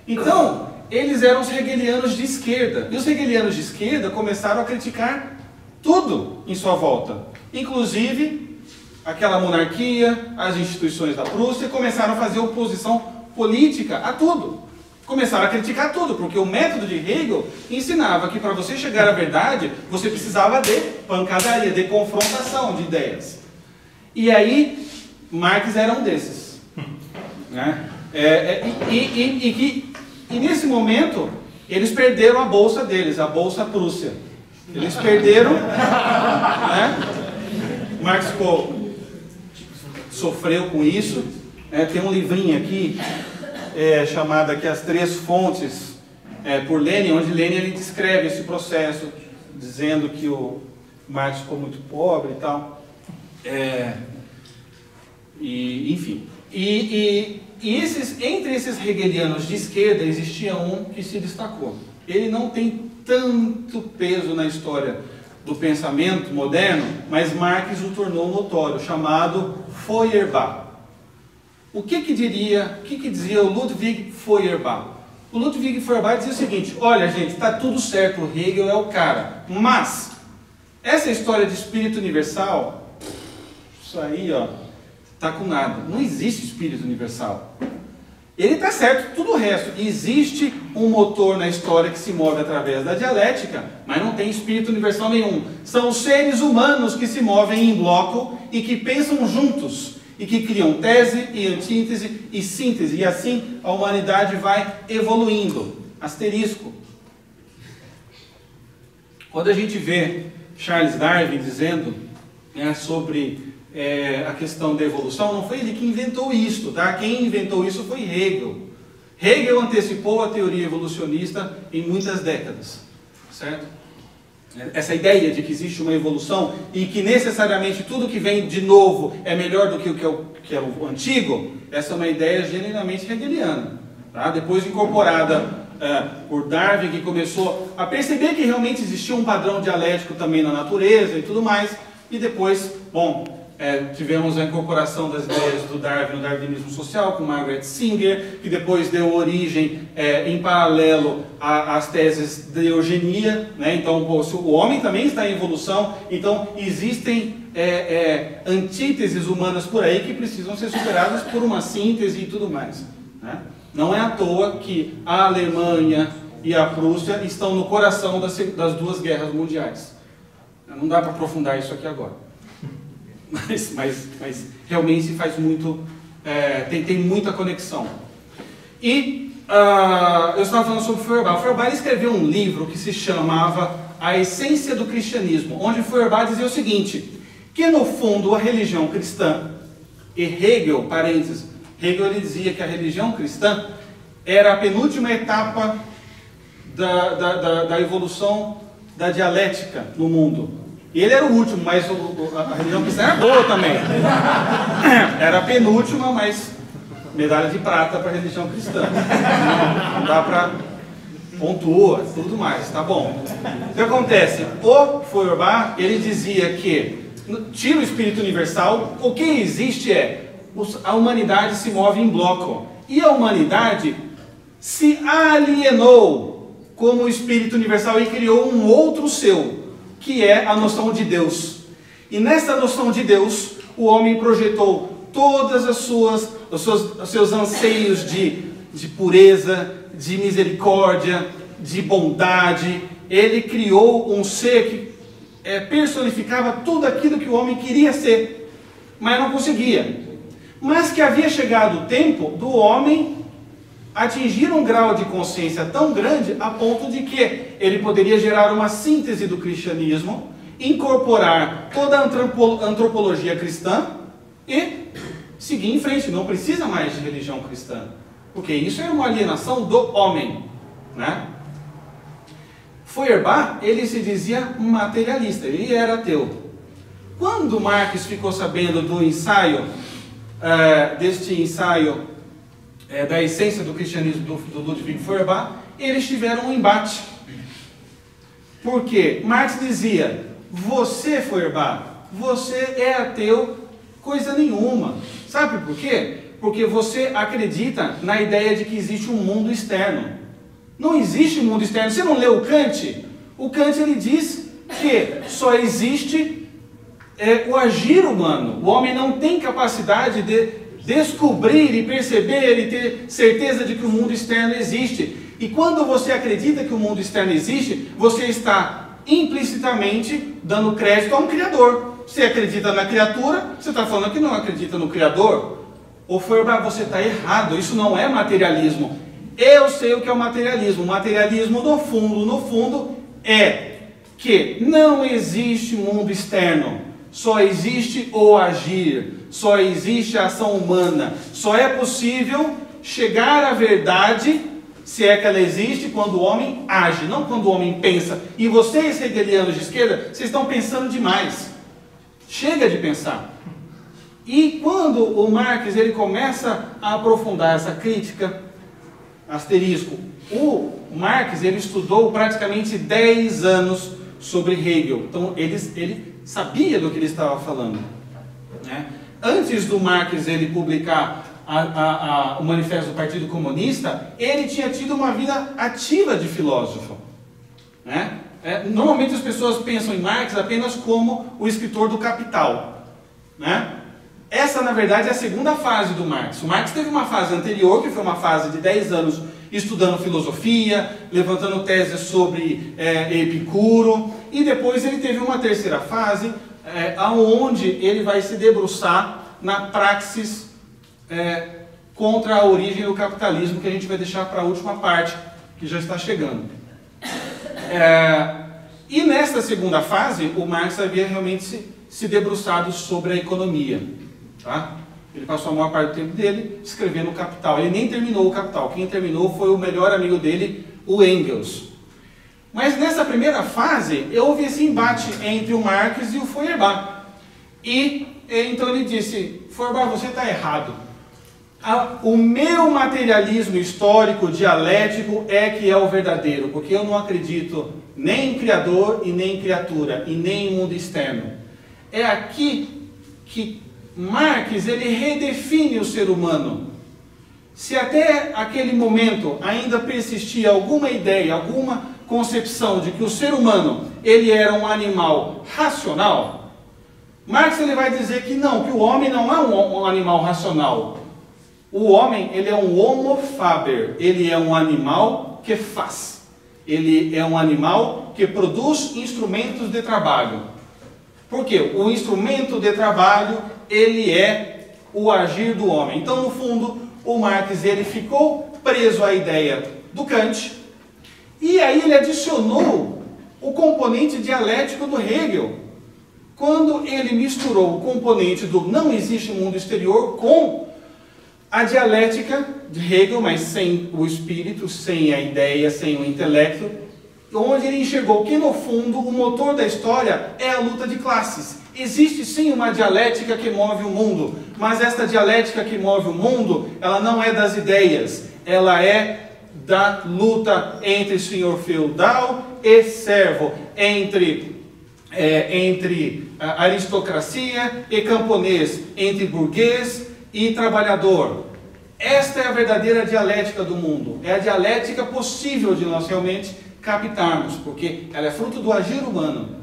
Então, eles eram os hegelianos de esquerda, e os hegelianos de esquerda começaram a criticar tudo em sua volta, inclusive aquela monarquia, as instituições da Prússia, começaram a fazer oposição política a tudo. Começaram a criticar tudo, porque o método de Hegel ensinava que para você chegar à verdade, você precisava de pancadaria, de confrontação de ideias. E aí, Marx era um desses, né? E nesse momento, eles perderam a bolsa deles, a Bolsa Prússia. Eles perderam, né? Marx sofreu com isso. Tem um livrinho aqui chamada aqui As Três Fontes, por Lenin, onde Lenin ele descreve esse processo, dizendo que o Marx ficou muito pobre e tal. Enfim. Entre esses hegelianos de esquerda existia um que se destacou. Ele não tem tanto peso na história do pensamento moderno, mas Marx o tornou notório, chamado Feuerbach. O que dizia o Ludwig Feuerbach? O Ludwig Feuerbach dizia o seguinte: olha, gente, está tudo certo, o Hegel é o cara, mas essa história de espírito universal, isso aí, ó, tá com nada. Não existe espírito universal. Ele está certo, tudo o resto. Existe um motor na história que se move através da dialética, mas não tem espírito universal nenhum. São os seres humanos que se movem em bloco e que pensam juntos, e que criam tese e antítese e síntese, e assim a humanidade vai evoluindo. Asterisco. Quando a gente vê Charles Darwin dizendo sobre a questão da evolução, não foi ele que inventou isso, tá? Quem inventou isso foi Hegel. Hegel antecipou a teoria evolucionista em muitas décadas, certo? Essa ideia de que existe uma evolução e que necessariamente tudo que vem de novo é melhor do que é o antigo, essa é uma ideia genuinamente hegeliana, tá? Depois incorporada por Darwin, que começou a perceber que realmente existia um padrão dialético também na natureza e tudo mais, e depois, tivemos a incorporação das ideias do Darwin no darwinismo social, com Margaret Singer, que depois deu origem, em paralelo, às teses de eugenia, né? Então, o homem também está em evolução, então existem antíteses humanas por aí que precisam ser superadas por uma síntese e tudo mais, né? Não é à toa que a Alemanha e a Prússia estão no coração das duas guerras mundiais. Não dá para aprofundar isso aqui agora. Mas realmente faz muito, tem muita conexão. E eu estava falando sobre Feuerbach. Feuerbach escreveu um livro que se chamava A Essência do Cristianismo, onde Feuerbach dizia o seguinte, que no fundo a religião cristã, e Hegel, parênteses, Hegel ele dizia que a religião cristã era a penúltima etapa da evolução da dialética no mundo. Ele era o último, mas a religião cristã era boa também. Era a penúltima, mas medalha de prata para a religião cristã. Não dá para pontua, tudo mais, tá bom. O que acontece? O Feuerbach, ele dizia que, tira o espírito universal, o que existe a humanidade se move em bloco. E a humanidade se alienou como espírito universal e criou um outro seu, que é a noção de Deus. E nessa noção de Deus, o homem projetou todas os seus anseios de pureza, de misericórdia, de bondade. Ele criou um ser que personificava tudo aquilo que o homem queria ser, mas não conseguia. Mas que havia chegado o tempo do homem atingir um grau de consciência tão grande a ponto de que ele poderia gerar uma síntese do cristianismo, incorporar toda a antropologia cristã e seguir em frente. Não precisa mais de religião cristã, porque isso é uma alienação do homem, né? Feuerbach, ele se dizia materialista, ele era ateu. Quando Marx ficou sabendo do ensaio, deste ensaio da essência do cristianismo do Ludwig Feuerbach, eles tiveram um embate. Porque Marx dizia, você, Feuerbach, você é ateu coisa nenhuma. Sabe por quê? Porque você acredita na ideia de que existe um mundo externo. Não existe um mundo externo. Você não leu o Kant? O Kant ele diz que só existe o agir humano. O homem não tem capacidade de descobrir e perceber e ter certeza de que o mundo externo existe. E quando você acredita que o mundo externo existe, você está implicitamente dando crédito a um Criador. Você acredita na criatura, você está falando que não acredita no Criador. Ou Feuerbach, você está errado, isso não é materialismo. Eu sei o que é o materialismo. O materialismo, no fundo, é que não existe mundo externo. Só existe o agir, só existe a ação humana. Só é possível chegar à verdade, se é que ela existe, quando o homem age, não quando o homem pensa. E vocês, hegelianos de esquerda, vocês estão pensando demais. Chega de pensar. E quando o Marx ele começa a aprofundar essa crítica, asterisco, o Marx ele estudou praticamente 10 anos sobre Hegel. Então ele sabia do que ele estava falando, né? Antes do Marx ele publicar o Manifesto do Partido Comunista, ele tinha tido uma vida ativa de filósofo, né? Normalmente as pessoas pensam em Marx apenas como o escritor do Capital, né? Essa, na verdade, é a segunda fase do Marx. O Marx teve uma fase anterior, que foi uma fase de 10 anos estudando filosofia, levantando teses sobre Epicuro, e depois ele teve uma terceira fase, onde ele vai se debruçar na praxis contra a origem do capitalismo, que a gente vai deixar para a última parte, que já está chegando. E nesta segunda fase, o Marx havia realmente se debruçado sobre a economia. Tá? Ele passou a maior parte do tempo dele escrevendo o Capital. Ele nem terminou o Capital. Quem terminou foi o melhor amigo dele, o Engels. Mas nessa primeira fase, houve esse embate entre o Marx e o Feuerbach. E então ele disse: Feuerbach, você está errado. O meu materialismo histórico, dialético, é que é o verdadeiro, porque eu não acredito nem em Criador e nem em criatura, e nem em mundo externo. É aqui que Marx ele redefine o ser humano. Se até aquele momento ainda persistia alguma ideia, alguma concepção de que o ser humano ele era um animal racional, Marx ele vai dizer que não, que o homem não é um animal racional. O homem ele é um homo faber, ele é um animal que faz. Ele é um animal que produz instrumentos de trabalho. Por quê? O instrumento de trabalho ele é o agir do homem. Então, no fundo, o Marx ele ficou preso à ideia do Kant, e aí ele adicionou o componente dialético do Hegel, quando ele misturou o componente do não existe mundo exterior com a dialética de Hegel, mas sem o espírito, sem a ideia, sem o intelecto, onde ele enxergou que, no fundo, o motor da história é a luta de classes. Existe sim uma dialética que move o mundo, mas esta dialética que move o mundo, ela não é das ideias, ela é da luta entre senhor feudal e servo, entre aristocracia e camponês, entre burguês e trabalhador. Esta é a verdadeira dialética do mundo, é a dialética possível de nós realmente captarmos, porque ela é fruto do agir humano,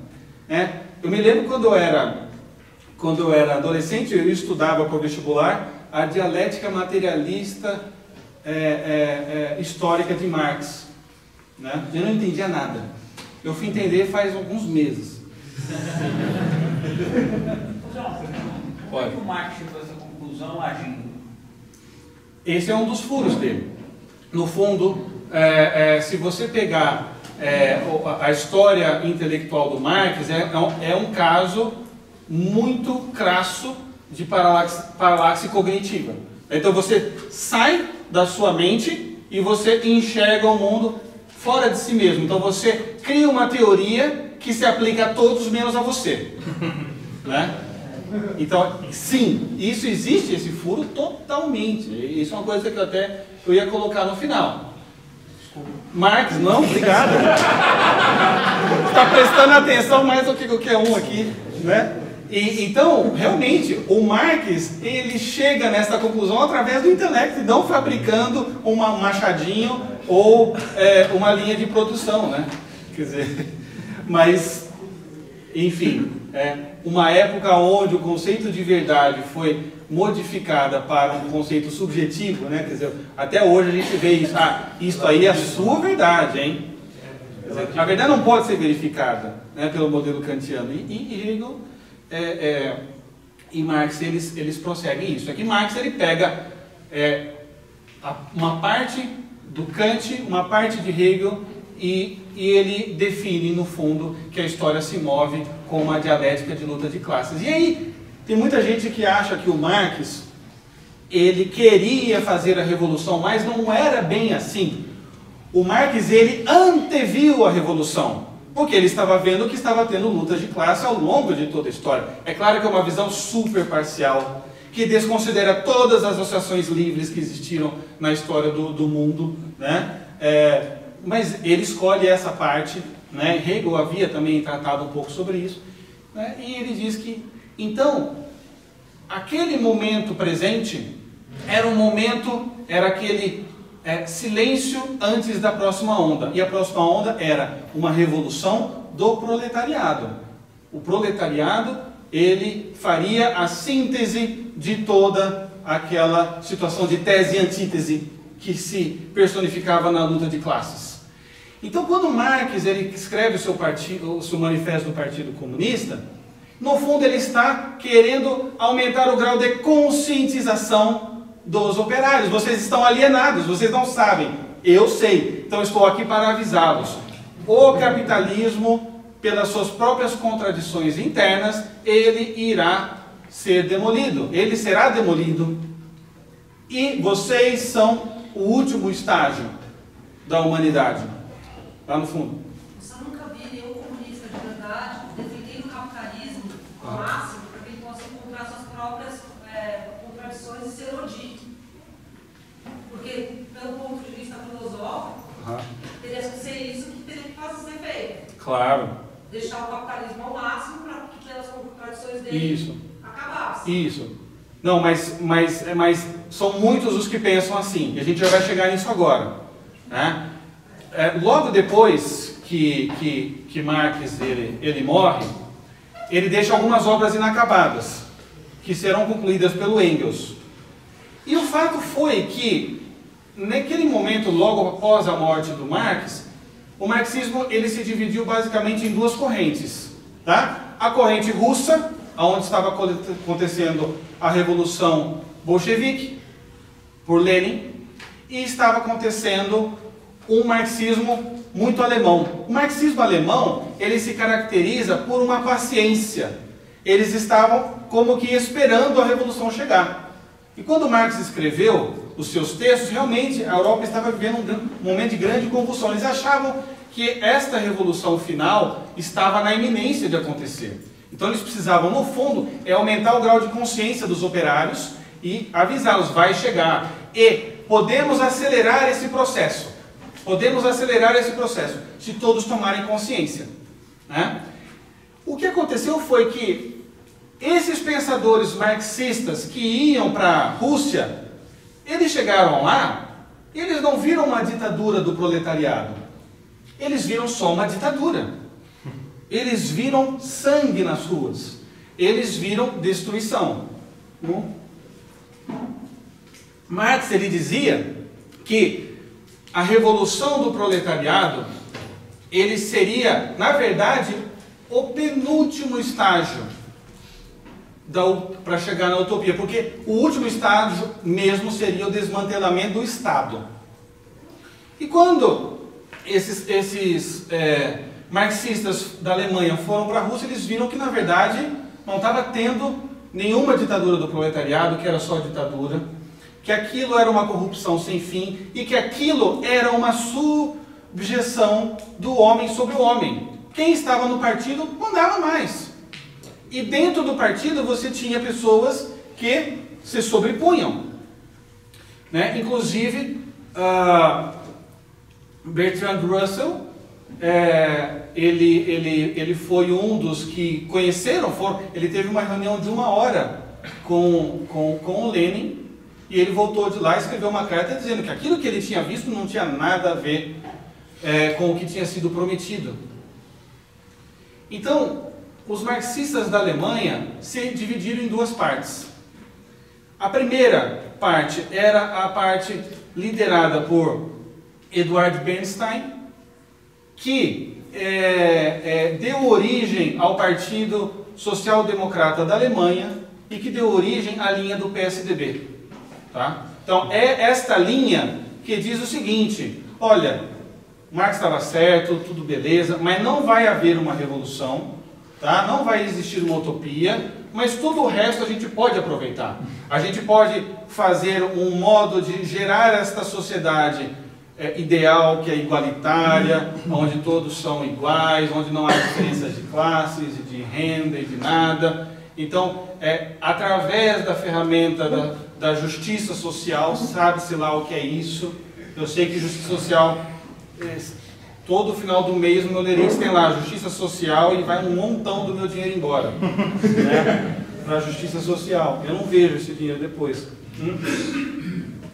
né? Eu me lembro quando eu era adolescente, eu estudava para o vestibular a dialética materialista histórica de Marx, né? Eu não entendia nada. Eu fui entender faz alguns meses. Como é que o Marx chegou a essa conclusão agindo? Esse é um dos furos dele. No fundo, se você pegar a história intelectual do Marx, é um caso muito crasso de paralaxe cognitiva. Então você sai da sua mente e você enxerga o mundo fora de si mesmo. Então você cria uma teoria que se aplica a todos menos a você, né? Então, sim, isso existe, esse furo totalmente. Isso é uma coisa que eu ia colocar no final. Marx, não, obrigado. Está prestando atenção mais do que qualquer um aqui, né? Então, realmente, o Marx, ele chega nessa conclusão através do intelecto, e não fabricando um machadinho ou uma linha de produção, né? Quer dizer, mas, enfim, uma época onde o conceito de verdade foi modificada para um conceito subjetivo, né? Quer dizer, até hoje a gente vê isso, isso aí é a sua verdade, hein? Dizer, a verdade não pode ser verificada, né, pelo modelo kantiano. E Hegel e Marx, eles prosseguem isso. É que Marx ele pega uma parte do Kant, uma parte de Hegel, e ele define, no fundo, que a história se move com uma dialética de luta de classes. E aí, tem muita gente que acha que o Marx, ele queria fazer a revolução, mas não era bem assim. O Marx, ele anteviu a revolução, porque ele estava vendo que estava tendo lutas de classe ao longo de toda a história. É claro que é uma visão super parcial, que desconsidera todas as associações livres que existiram na história do mundo, né? Mas ele escolhe essa parte, né? Hegel havia também tratado um pouco sobre isso, né? E ele diz que, então, aquele momento presente era aquele silêncio antes da próxima onda. E a próxima onda era uma revolução do proletariado. O proletariado, ele faria a síntese de toda aquela situação de tese e antítese que se personificava na luta de classes. Então, quando Marx ele escreve o seu manifesto do Partido Comunista, no fundo ele está querendo aumentar o grau de conscientização dos operários. Vocês estão alienados, vocês não sabem. Eu sei, então estou aqui para avisá-los. O capitalismo, pelas suas próprias contradições internas, ele irá ser demolido. Ele será demolido. E vocês são o último estágio da humanidade. Lá no fundo. Eu nunca vi nenhum comunista de verdade defendendo o capitalismo ao máximo para que ele possa encontrar suas próprias contradições e se elogie. Porque, pelo ponto de vista filosófico, teria que ser isso que teria que ser feito. Claro. Deixar o capitalismo ao máximo para que pelas contradições dele acabasse. Isso. Não, mas são muitos os que pensam assim. E a gente já vai chegar nisso agora, né? Logo depois que Marx ele morre, ele deixa algumas obras inacabadas, que serão concluídas pelo Engels. E o fato foi que, naquele momento, logo após a morte do Marx, o marxismo ele se dividiu basicamente em duas correntes. Tá? A corrente russa, onde estava acontecendo a Revolução Bolchevique, por Lenin, e estava acontecendo um marxismo muito alemão. O marxismo alemão, ele se caracteriza por uma paciência. Eles estavam como que esperando a revolução chegar. E quando Marx escreveu os seus textos, realmente a Europa estava vivendo um momento de grande convulsão. Eles achavam que esta revolução final estava na iminência de acontecer. Então eles precisavam, no fundo, aumentar o grau de consciência dos operários e avisá-los, vai chegar. E podemos acelerar esse processo. Podemos acelerar esse processo se todos tomarem consciência, né? O que aconteceu foi que esses pensadores marxistas que iam para a Rússia, eles chegaram lá, eles não viram uma ditadura do proletariado. Eles viram só uma ditadura. Eles viram sangue nas ruas. Eles viram destruição. Marx ele dizia que a revolução do proletariado, ele seria, na verdade, o penúltimo estágio para chegar na utopia, porque o último estágio mesmo seria o desmantelamento do Estado. E quando esses marxistas da Alemanha foram para a Rússia, eles viram que, na verdade, não estava tendo nenhuma ditadura do proletariado, que era só ditadura, que aquilo era uma corrupção sem fim e que aquilo era uma subjeção do homem sobre o homem. Quem estava no partido mandava mais. E dentro do partido você tinha pessoas que se sobrepunham, né? Inclusive, Bertrand Russell, ele foi um dos que conheceram, ele teve uma reunião de 1 hora com o Lenin, e ele voltou de lá e escreveu uma carta dizendo que aquilo que ele tinha visto não tinha nada a ver com o que tinha sido prometido. Então, os marxistas da Alemanha se dividiram em duas partes. A primeira parte era a parte liderada por Eduard Bernstein, que deu origem ao Partido Social Democrata da Alemanha e que deu origem à linha do PSDB. Tá? Então, é esta linha que diz o seguinte: olha, Marx estava certo, tudo beleza, mas não vai haver uma revolução, tá? Não vai existir uma utopia, mas tudo o resto a gente pode aproveitar. A gente pode fazer um modo de gerar esta sociedade ideal, que é igualitária, onde todos são iguais, onde não há diferenças de classes, de renda e de nada. Então, através da ferramenta da justiça social, sabe-se lá o que é isso. Eu sei que justiça social, todo final do mês no meu Lerite tem lá justiça social e vai um montão do meu dinheiro embora, né? Para a justiça social. Eu não vejo esse dinheiro depois.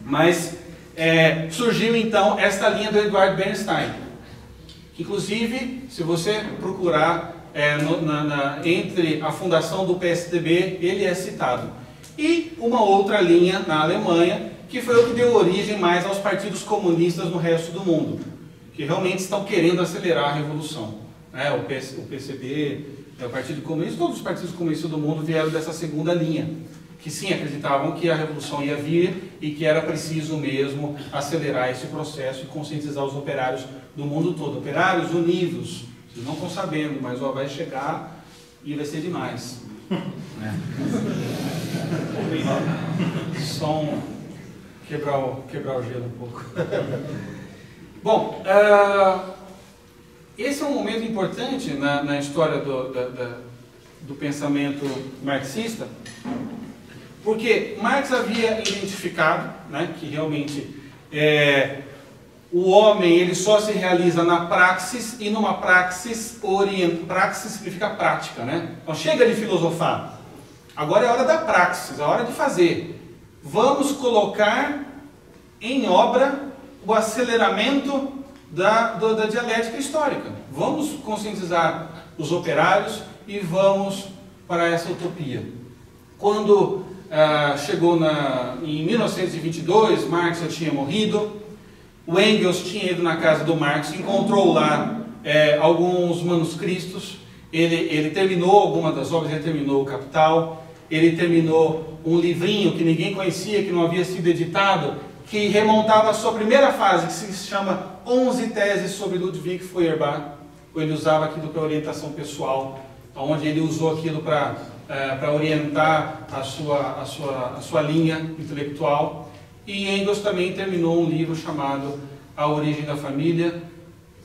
Mas surgiu então esta linha do Edward Bernstein. Inclusive, se você procurar entre a fundação do PSDB, ele é citado. E uma outra linha na Alemanha, que foi o que deu origem mais aos partidos comunistas no resto do mundo, que realmente estão querendo acelerar a revolução. O PCB, o Partido Comunista, todos os partidos comunistas do mundo vieram dessa segunda linha, que sim acreditavam que a revolução ia vir e que era preciso mesmo acelerar esse processo e conscientizar os operários do mundo todo. Operários unidos, vocês não estão sabendo, mas vai chegar e vai ser demais. Só quebrar o gelo um pouco. Bom, esse é um momento importante na história do pensamento marxista, porque Marx havia identificado, né, que realmente o homem ele só se realiza na praxis, e numa praxis praxis significa prática, né? Então chega de filosofar, agora é a hora da praxis, é a hora de fazer. Vamos colocar em obra o aceleramento da dialética histórica. Vamos conscientizar os operários e vamos para essa utopia. Quando chegou em 1922, Marx já tinha morrido, o Engels tinha ido na casa do Marx, encontrou lá alguns manuscritos, ele terminou algumas das obras, ele terminou o Capital, ele terminou um livrinho que ninguém conhecia, que não havia sido editado, que remontava a sua primeira fase, que se chama 11 Teses sobre Ludwig Feuerbach. Ele usava aquilo para orientação pessoal, onde ele usou aquilo para orientar a sua linha intelectual. E Engels também terminou um livro chamado A Origem da Família,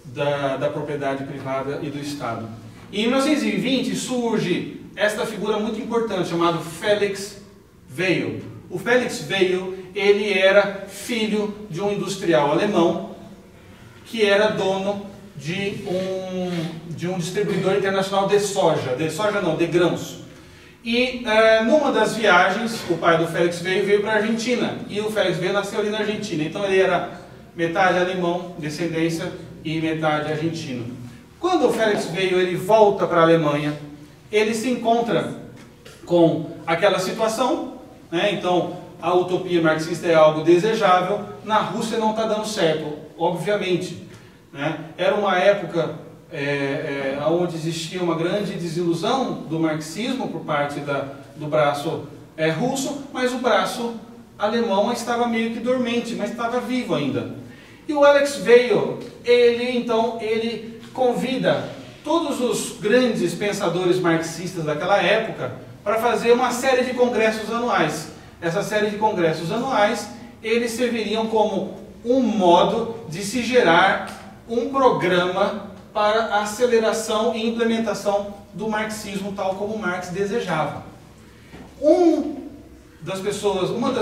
da Propriedade Privada e do Estado. E em 1920 surge esta figura muito importante, chamada Felix Weil. O Felix Weil, ele era filho de um industrial alemão, que era dono de um distribuidor internacional de soja. De grãos. E numa das viagens, o pai do Felix Weil veio para a Argentina, e o Felix Weil nasceu ali na Argentina, então ele era metade alemão, descendência, e metade argentino. Quando o Felix Weil ele volta para a Alemanha, ele se encontra com aquela situação, né? Então a utopia marxista é algo desejável, na Rússia não está dando certo, obviamente, né? Era uma época onde existia uma grande desilusão do marxismo por parte do braço russo, mas o braço alemão estava meio que dormente, mas estava vivo ainda. E o Alex Weil, ele convida todos os grandes pensadores marxistas daquela época para fazer uma série de congressos anuais. Essa série de congressos anuais, eles serviriam como um modo de se gerar um programa para a aceleração e implementação do marxismo tal como Marx desejava. Uma das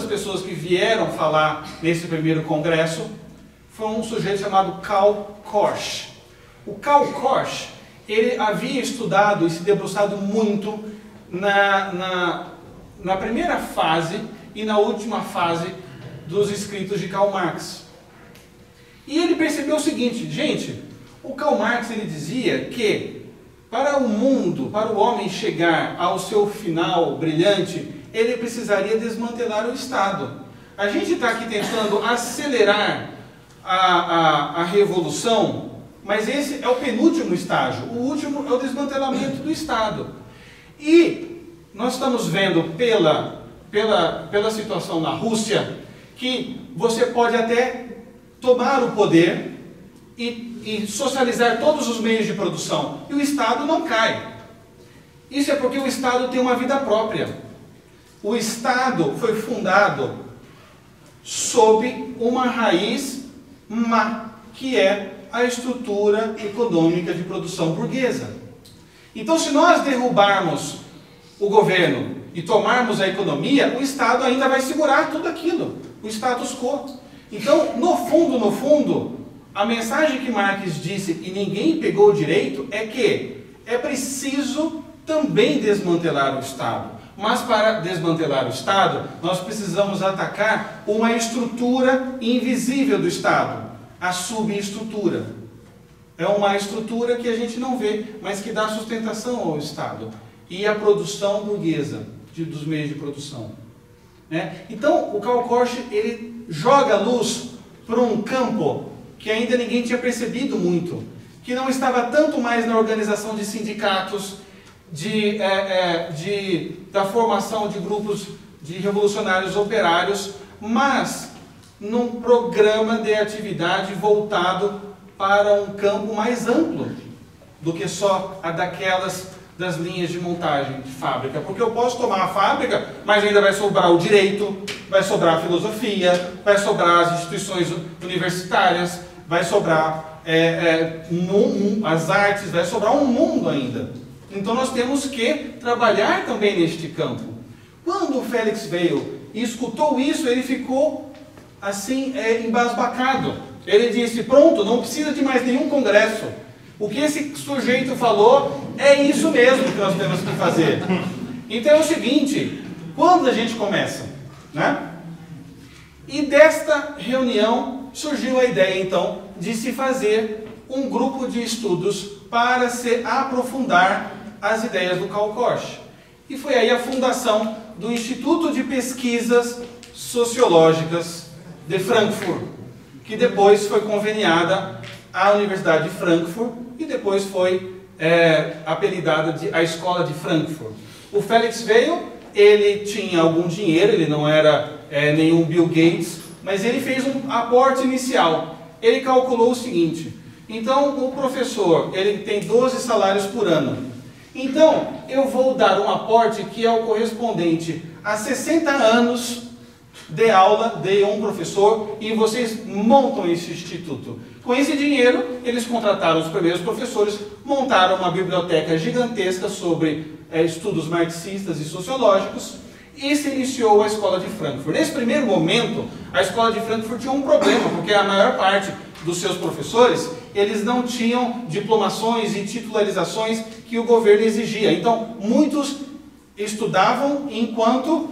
pessoas que vieram falar nesse primeiro congresso foi um sujeito chamado Karl Korsch. O Karl Korsch, ele havia estudado e se debruçado muito na primeira fase e na última fase dos escritos de Karl Marx. E ele percebeu o seguinte, gente, o Karl Marx ele dizia que para o mundo, para o homem chegar ao seu final brilhante, ele precisaria desmantelar o Estado. A gente está aqui tentando acelerar a revolução, mas esse é o penúltimo estágio. O último é o desmantelamento do Estado. E nós estamos vendo pela situação na Rússia que você pode até tomar o poder e socializar todos os meios de produção, e o Estado não cai. Isso é porque o Estado tem uma vida própria. O Estado foi fundado sob uma raiz má, que é a estrutura econômica de produção burguesa. Então, se nós derrubarmos o governo e tomarmos a economia, o Estado ainda vai segurar tudo aquilo, o status quo. Então, no fundo, a mensagem que Marx disse, e ninguém pegou direito, é que é preciso também desmantelar o Estado. Mas para desmantelar o Estado, nós precisamos atacar uma estrutura invisível do Estado, a subestrutura. É uma estrutura que a gente não vê, mas que dá sustentação ao Estado e à produção burguesa dos meios de produção. Né? Então, o Karl Korsch, ele joga a luz para um campo que ainda ninguém tinha percebido muito, que não estava tanto mais na organização de sindicatos, da formação de grupos de revolucionários operários, mas num programa de atividade voltado para um campo mais amplo do que só a das linhas de montagem de fábrica. Porque eu posso tomar a fábrica, mas ainda vai sobrar o direito, vai sobrar a filosofia, vai sobrar as instituições universitárias, vai sobrar as artes, vai sobrar um mundo ainda. Então nós temos que trabalhar também neste campo. Quando o Felix veio e escutou isso, ele ficou assim, embasbacado. Ele disse, pronto, não precisa de mais nenhum congresso. O que esse sujeito falou é isso mesmo que nós temos que fazer. Então é o seguinte, quando a gente começa, né? E desta reunião surgiu a ideia, então, de se fazer um grupo de estudos para se aprofundar as ideias do Karl Korsch. E foi aí a fundação do Instituto de Pesquisas Sociológicas de Frankfurt, que depois foi conveniada à Universidade de Frankfurt e depois foi apelidada de a Escola de Frankfurt. O Felix veio, ele tinha algum dinheiro, ele não era nenhum Bill Gates, mas ele fez um aporte inicial. Ele calculou o seguinte, então o professor, ele tem 12 salários por ano. Então, eu vou dar um aporte que é o correspondente a 60 anos de aula de um professor e vocês montam esse instituto. Com esse dinheiro, eles contrataram os primeiros professores, montaram uma biblioteca gigantesca sobre estudos marxistas e sociológicos e se iniciou a Escola de Frankfurt. Nesse primeiro momento, a Escola de Frankfurt tinha um problema, porque a maior parte dos seus professores, eles não tinham diplomações e titularizações que o governo exigia. Então, muitos estudavam enquanto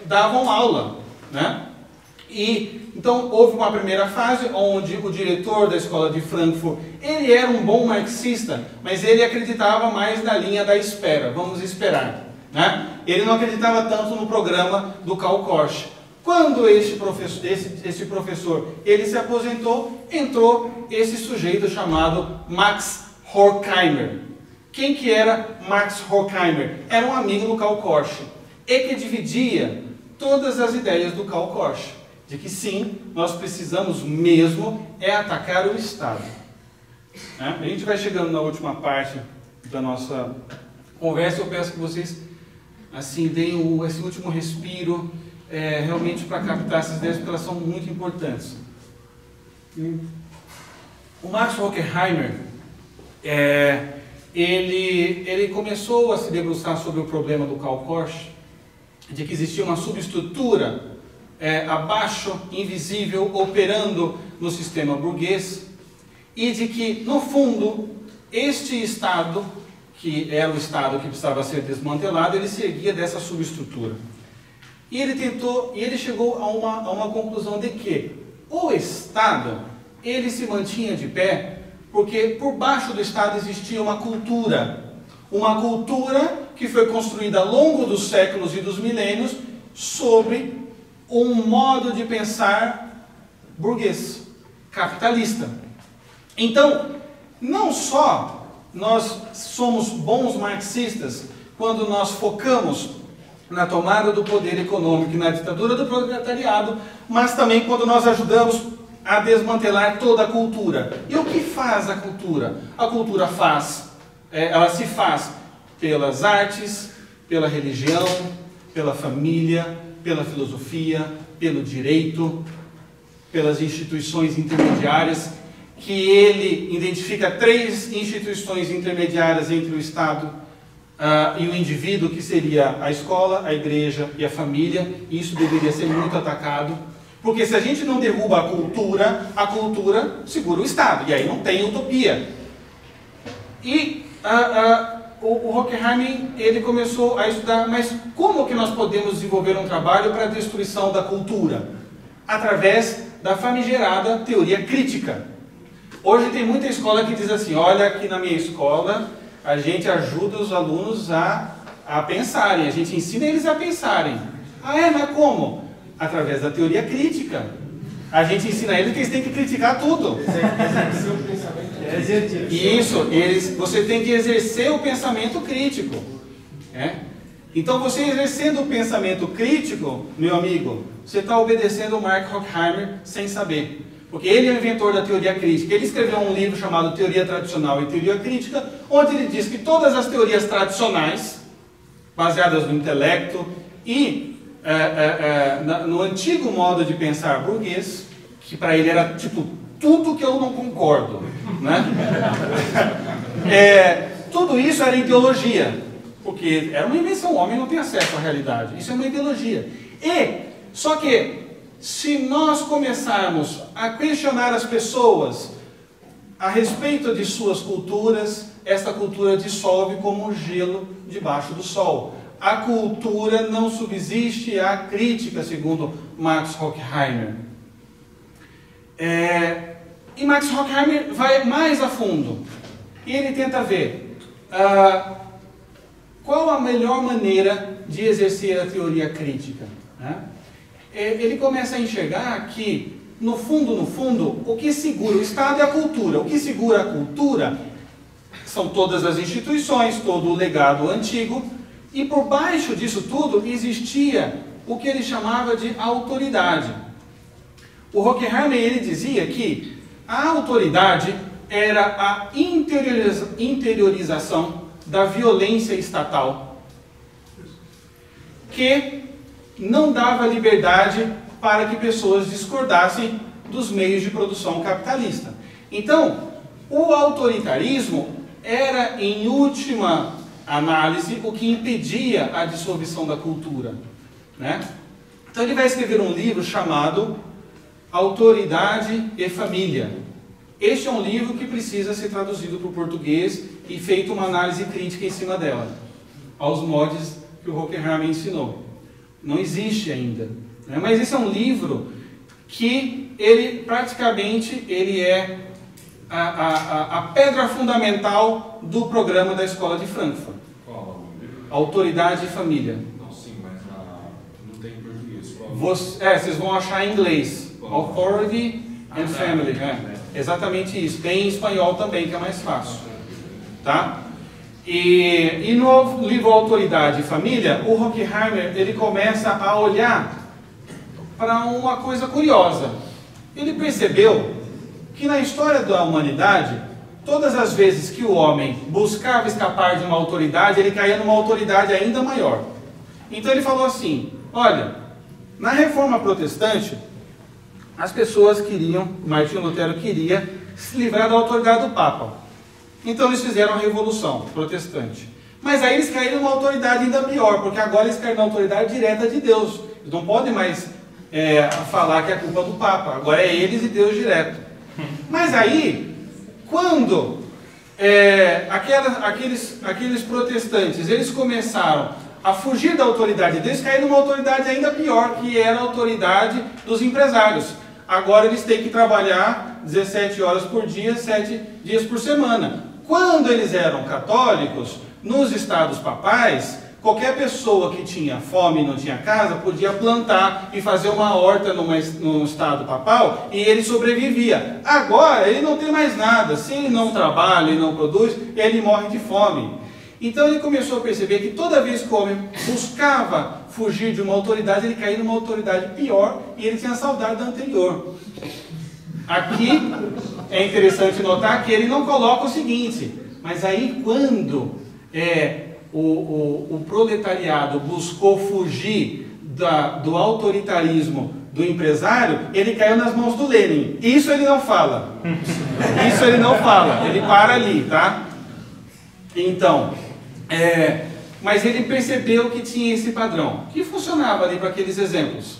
davam aula, né? E então houve uma primeira fase onde o diretor da Escola de Frankfurt, ele era um bom marxista, mas ele acreditava mais na linha da espera, vamos esperar, né? Ele não acreditava tanto no programa do Karl Korsch. Quando esse professor ele se aposentou, entrou esse sujeito chamado Max Horkheimer. Quem que era Max Horkheimer? Era um amigo do Karl Korsch e que dividia todas as ideias do Karl Korsch, de que sim, nós precisamos mesmo atacar o Estado. A gente vai chegando na última parte da nossa conversa, eu peço que vocês assim deem esse último respiro, realmente para captar essas ideias, porque elas são muito importantes. O Max Horkheimer, ele começou a se debruçar sobre o problema do Karl Korsch, de que existia uma subestrutura abaixo, invisível, operando no sistema burguês, e de que, no fundo, este Estado, que era o Estado que precisava ser desmantelado, ele se erguia dessa subestrutura. E ele chegou a uma conclusão de que o Estado, ele se mantinha de pé, porque por baixo do Estado existia uma cultura que foi construída ao longo dos séculos e dos milênios sobre um modo de pensar burguês, capitalista. Então, não só nós somos bons marxistas quando nós focamos na tomada do poder econômico e na ditadura do proletariado, mas também quando nós ajudamos a desmantelar toda a cultura. E o que faz a cultura? A cultura ela se faz pelas artes, pela religião, pela família, pela filosofia, pelo direito, pelas instituições intermediárias, que ele identifica 3 instituições intermediárias entre o Estado e o indivíduo, que seria a escola, a igreja e a família. Isso deveria ser muito atacado, porque se a gente não derruba a cultura segura o Estado, e aí não tem utopia. E o Horkheim, ele começou a estudar, mas como que nós podemos desenvolver um trabalho para a destruição da cultura? Através da famigerada teoria crítica. Hoje tem muita escola que diz assim, olha, aqui na minha escola a gente ajuda os alunos a pensarem, a gente ensina eles a pensarem. Ah, é? Mas como? Através da teoria crítica. A gente ensina eles que eles têm que criticar tudo. Exercer o pensamento. Isso, você tem que exercer o pensamento crítico. Então, você exercendo o pensamento crítico, meu amigo, você está obedecendo o Mark Horkheimer sem saber. Porque ele é o inventor da teoria crítica. Ele escreveu um livro chamado Teoria Tradicional e Teoria Crítica, onde ele diz que todas as teorias tradicionais, baseadas no intelecto e no antigo modo de pensar burguês, que para ele era tipo tudo que eu não concordo, né? Tudo isso era ideologia, porque era uma invenção, o homem não tem acesso à realidade, isso é uma ideologia. Só que se nós começarmos a questionar as pessoas a respeito de suas culturas, esta cultura dissolve como gelo debaixo do sol. A cultura não subsiste à crítica, segundo Max Horkheimer. E Max Horkheimer vai mais a fundo. E ele tenta ver qual a melhor maneira de exercer a teoria crítica, né? Ele começa a enxergar que, no fundo, o que segura o Estado é a cultura. O que segura a cultura são todas as instituições, todo o legado antigo, e por baixo disso tudo existia o que ele chamava de autoridade. O Horkheimer, ele dizia que a autoridade era a interiorização da violência estatal, que não dava liberdade para que pessoas discordassem dos meios de produção capitalista. Então, o autoritarismo era, em última análise, o que impedia a dissolução da cultura, né? Então ele vai escrever um livro chamado Autoridade e Família. Este é um livro que precisa ser traduzido para o português e feito uma análise crítica em cima dela, aos modos que o Horkheimer ensinou. Não existe ainda, né? Mas esse é um livro que ele praticamente é a pedra fundamental do programa da Escola de Frankfurt. Qual? Autoridade e Família. Não, sim, mas não tem em português. Vocês vão achar em inglês. Authority and Family. Exatamente isso. Tem em espanhol também, que é mais fácil. Tá? E no livro Autoridade e Família, o Horkheimer, ele começa a olhar para uma coisa curiosa. Ele percebeu que na história da humanidade, todas as vezes que o homem buscava escapar de uma autoridade, ele caía numa autoridade ainda maior. Então ele falou assim, olha, na Reforma Protestante, as pessoas queriam, Martinho Lutero queria se livrar da autoridade do Papa. Então eles fizeram a Revolução Protestante. Mas aí eles caíram numa autoridade ainda pior, porque agora eles caíram na autoridade direta de Deus. Eles não podem mais falar que é culpa do Papa. Agora é eles e Deus direto. Mas aí, quando aqueles protestantes, eles começaram a fugir da autoridade deles, caíram numa autoridade ainda pior, que era a autoridade dos empresários. Agora eles têm que trabalhar 17 horas por dia, 7 dias por semana. Quando eles eram católicos, nos estados papais, qualquer pessoa que tinha fome e não tinha casa, podia plantar e fazer uma horta no estado papal, e ele sobrevivia. Agora, ele não tem mais nada. Se ele não trabalha e não produz, ele morre de fome. Então ele começou a perceber que toda vez que o homem buscava fugir de uma autoridade, ele caía numa autoridade pior, e ele tinha saudade da anterior. Aqui é interessante notar que ele não coloca o seguinte, mas aí quando o proletariado buscou fugir do autoritarismo do empresário, ele caiu nas mãos do Lenin. Isso ele não fala. Isso ele não fala. Ele para ali, tá? Então, mas ele percebeu que tinha esse padrão, que funcionava ali para aqueles exemplos.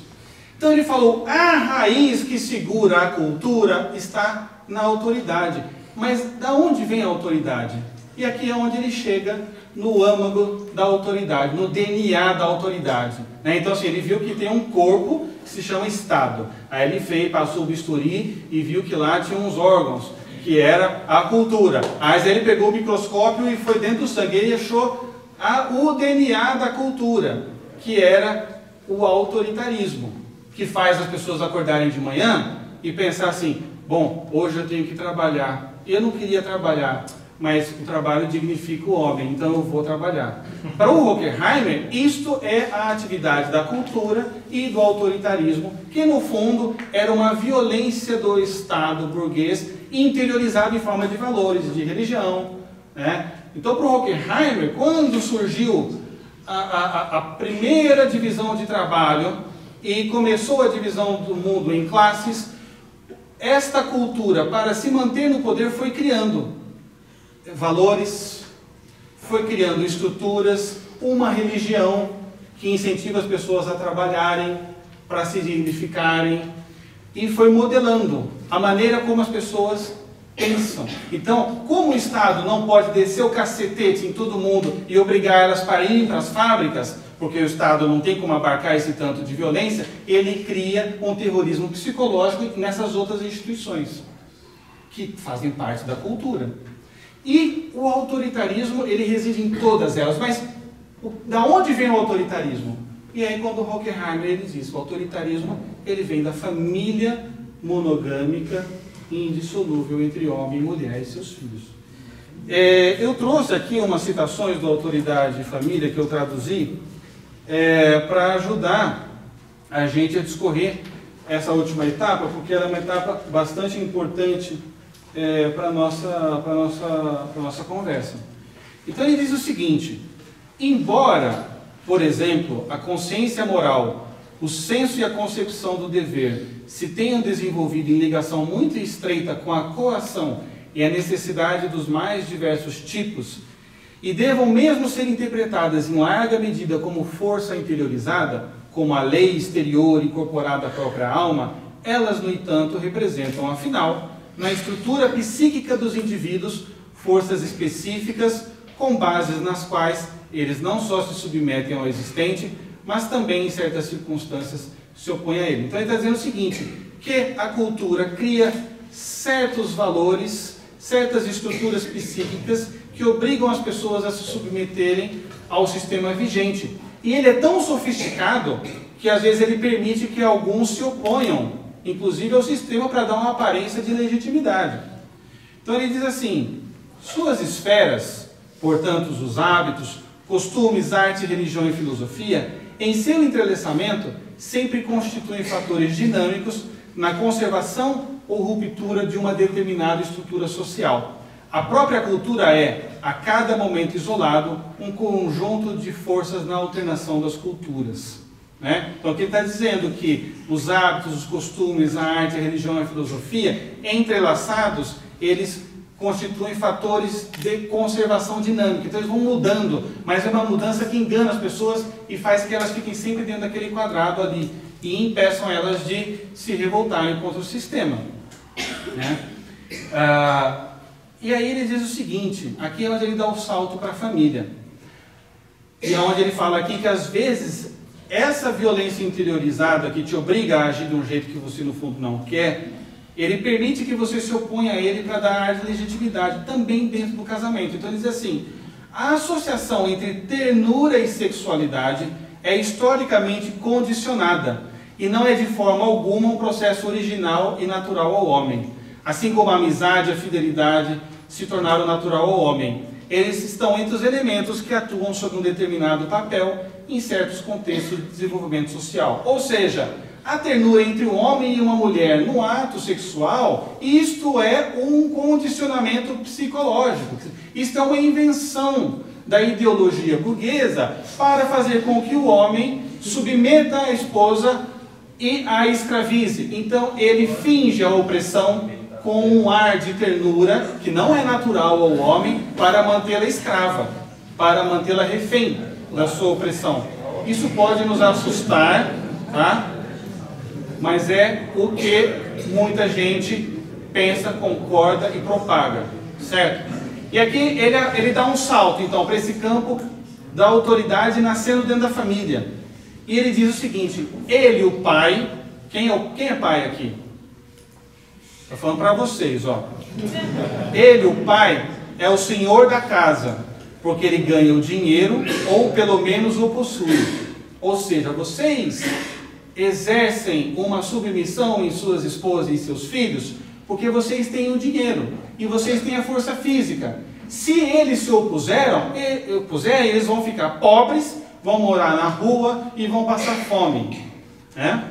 Então ele falou, a raiz que segura a cultura está na autoridade. Mas da onde vem a autoridade? E aqui é onde ele chega no âmago da autoridade, no DNA da autoridade. Né? Então assim, ele viu que tem um corpo que se chama Estado. Aí ele passou o bisturi e viu que lá tinha uns órgãos, que era a cultura. Aí ele pegou o microscópio e foi dentro do sangue. Ele achou o DNA da cultura, que era o autoritarismo, que faz as pessoas acordarem de manhã e pensar assim, bom, hoje eu tenho que trabalhar. Eu não queria trabalhar, mas o trabalho dignifica o homem, então eu vou trabalhar. Para o Horkheimer, isto é a atividade da cultura e do autoritarismo, que no fundo era uma violência do Estado burguês interiorizado em forma de valores, de religião. Né? Então, para o Horkheimer, quando surgiu a primeira divisão de trabalho e começou a divisão do mundo em classes, esta cultura, para se manter no poder, foi criando valores, foi criando estruturas, uma religião que incentiva as pessoas a trabalharem, para se dignificarem, e foi modelando a maneira como as pessoas pensam. Então, como o Estado não pode descer o cacetete em todo mundo e obrigar elas para irem para as fábricas, porque o Estado não tem como abarcar esse tanto de violência, ele cria um terrorismo psicológico nessas outras instituições, que fazem parte da cultura. E o autoritarismo, ele reside em todas elas. Mas da onde vem o autoritarismo? E aí quando o Horkheimer ele diz, o autoritarismo ele vem da família monogâmica e indissolúvel entre homem e mulher e seus filhos. Eu trouxe aqui umas citações do Autoridade e Família que eu traduzi para ajudar a gente a discorrer essa última etapa, porque ela é uma etapa bastante importante para a nossa conversa. Então ele diz o seguinte, embora, por exemplo, a consciência moral, o senso e a concepção do dever se tenham desenvolvido em ligação muito estreita com a coação e a necessidade dos mais diversos tipos, e devam mesmo ser interpretadas em larga medida como força interiorizada, como a lei exterior incorporada à própria alma, elas, no entanto, representam, afinal, na estrutura psíquica dos indivíduos, forças específicas com bases nas quais eles não só se submetem ao existente, mas também, em certas circunstâncias, se opõem a ele. Então ele está dizendo o seguinte, que a cultura cria certos valores, certas estruturas psíquicas que obrigam as pessoas a se submeterem ao sistema vigente. E ele é tão sofisticado que às vezes ele permite que alguns se oponham, inclusive ao sistema, para dar uma aparência de legitimidade. Então ele diz assim, suas esferas, portanto os hábitos, costumes, arte, religião e filosofia, em seu entrelaçamento, sempre constituem fatores dinâmicos na conservação ou ruptura de uma determinada estrutura social. A própria cultura é, a cada momento isolado, um conjunto de forças na alternação das culturas. Né? Então aqui ele está dizendo que os hábitos, os costumes, a arte, a religião e a filosofia, entrelaçados, eles constituem fatores de conservação dinâmica. Então eles vão mudando, mas é uma mudança que engana as pessoas e faz que elas fiquem sempre dentro daquele quadrado ali e impeçam elas de se revoltarem contra o sistema. Né? E aí ele diz o seguinte, aqui é onde ele dá o salto para a família. E é onde ele fala aqui que às vezes essa violência interiorizada que te obriga a agir de um jeito que você no fundo não quer, ele permite que você se oponha a ele para dar ar de legitimidade, também dentro do casamento. Então ele diz assim, a associação entre ternura e sexualidade é historicamente condicionada e não é de forma alguma um processo original e natural ao homem. Assim como a amizade e a fidelidade se tornaram natural ao homem. Eles estão entre os elementos que atuam sob um determinado papel em certos contextos de desenvolvimento social. Ou seja, a ternura entre um homem e uma mulher no ato sexual, isto é um condicionamento psicológico. Isto é uma invenção da ideologia burguesa para fazer com que o homem submeta a esposa e a escravize. Então ele finge a opressão com um ar de ternura que não é natural ao homem para mantê-la escrava, para mantê-la refém da sua opressão. Isso pode nos assustar, tá? Mas é o que muita gente pensa, concorda e propaga, certo? E aqui ele dá um salto, então, para esse campo da autoridade nascendo dentro da família. E ele diz o seguinte: ele, o pai, quem é pai aqui? Estou falando para vocês, ó. Ele, o pai, é o senhor da casa, porque ele ganha o dinheiro, ou pelo menos o possui. Ou seja, vocês exercem uma submissão em suas esposas e em seus filhos, porque vocês têm o dinheiro e vocês têm a força física. Se eles se opuserem, eles vão ficar pobres, vão morar na rua e vão passar fome, né?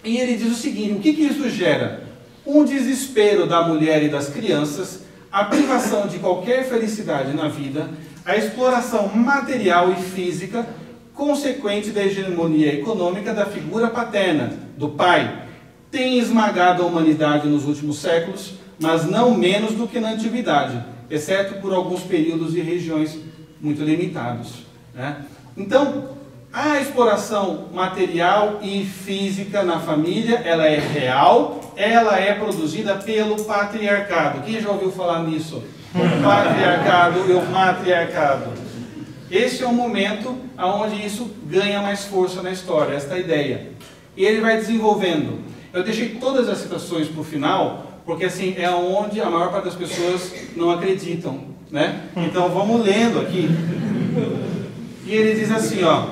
E ele diz o seguinte: o que isso gera? Um desespero da mulher e das crianças, a privação de qualquer felicidade na vida, a exploração material e física consequente da hegemonia econômica da figura paterna, do pai. Tem esmagado a humanidade nos últimos séculos, mas não menos do que na antiguidade, exceto por alguns períodos e regiões muito limitados, né? Então, a exploração material e física na família, ela é real, ela é produzida pelo patriarcado. Quem já ouviu falar nisso? O patriarcado e o matriarcado. Esse é o momento onde isso ganha mais força na história, esta ideia. E ele vai desenvolvendo. Eu deixei todas as citações para o final, porque assim, é onde a maior parte das pessoas não acreditam, né? Então vamos lendo aqui. E ele diz assim, ó: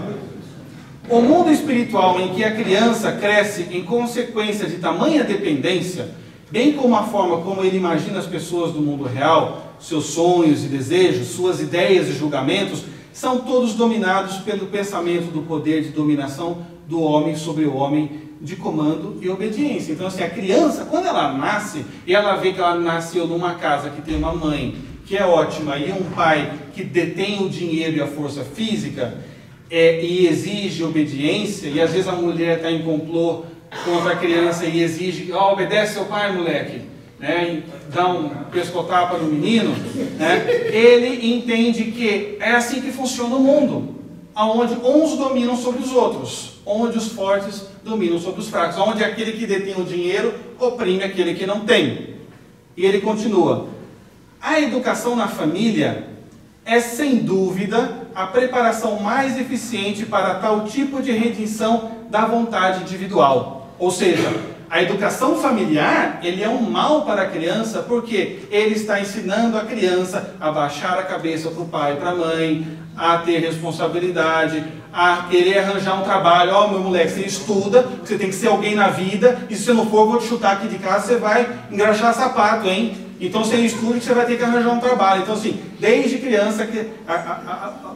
o mundo espiritual em que a criança cresce em consequência de tamanha dependência, bem como a forma como ele imagina as pessoas do mundo real, seus sonhos e desejos, suas ideias e julgamentos, são todos dominados pelo pensamento do poder de dominação do homem sobre o homem, de comando e obediência. Então assim, a criança, quando ela nasce, e ela vê que ela nasceu numa casa que tem uma mãe que é ótima e um pai que detém o dinheiro e a força física, e exige obediência, e às vezes a mulher está em complô contra a criança e exige: ó, obedece seu pai, moleque, né? Dá um pescotapa no menino, né? Ele entende que é assim que funciona o mundo, onde uns dominam sobre os outros, onde os fortes dominam sobre os fracos, onde aquele que detém o dinheiro oprime aquele que não tem. E ele continua: a educação na família é sem dúvida a preparação mais eficiente para tal tipo de redenção da vontade individual. Ou seja, a educação familiar, ele é um mal para a criança, porque ele está ensinando a criança a baixar a cabeça para o pai e para a mãe, a ter responsabilidade, a querer arranjar um trabalho. Ó, meu moleque, você estuda, você tem que ser alguém na vida, e se você não for, eu vou te chutar aqui de casa, você vai engraxar sapato, hein? Então você estuda que você vai ter que arranjar um trabalho. Então assim, desde criança que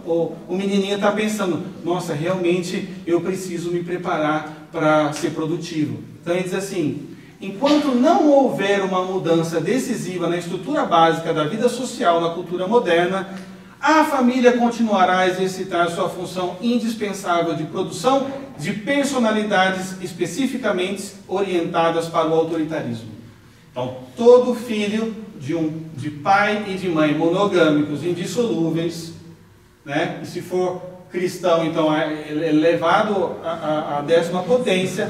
o menininho está pensando: nossa, realmente eu preciso me preparar para ser produtivo. Então ele diz assim: enquanto não houver uma mudança decisiva na estrutura básica da vida social na cultura moderna, a família continuará a exercitar sua função indispensável de produção de personalidades especificamente orientadas para o autoritarismo. Então, todo filho de pai e de mãe monogâmicos, indissolúveis, né? E se for cristão, então é levado à 10ª potência,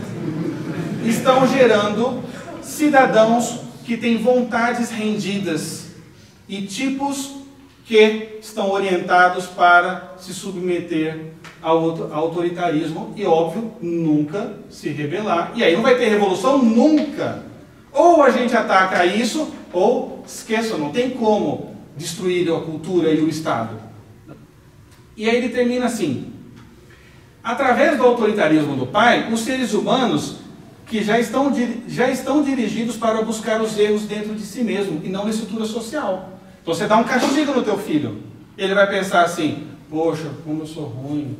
estão gerando cidadãos que têm vontades rendidas e tipos que estão orientados para se submeter ao autoritarismo e, óbvio, nunca se rebelar. E aí não vai ter revolução nunca. Ou a gente ataca isso, ou esqueça, não tem como destruir a cultura e o Estado. E aí ele termina assim: através do autoritarismo do pai, os seres humanos que já estão dirigidos para buscar os erros dentro de si mesmo e não na estrutura social. Então você dá um castigo no teu filho, ele vai pensar assim: poxa, como eu sou ruim,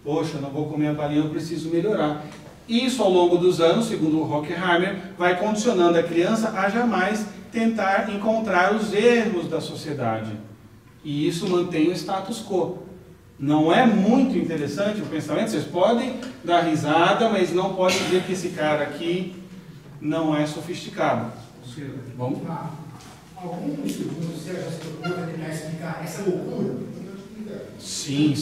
poxa, não vou comer a balinha, eu preciso melhorar. Isso, ao longo dos anos, segundo o Horkheimer, vai condicionando a criança a jamais tentar encontrar os erros da sociedade. E isso mantém o status quo. Não é muito interessante o pensamento? Vocês podem dar risada, mas não podem dizer que esse cara aqui não é sofisticado. Vamos lá. Algum segundo você já se preocupou para tentar explicar essa loucura? Sim.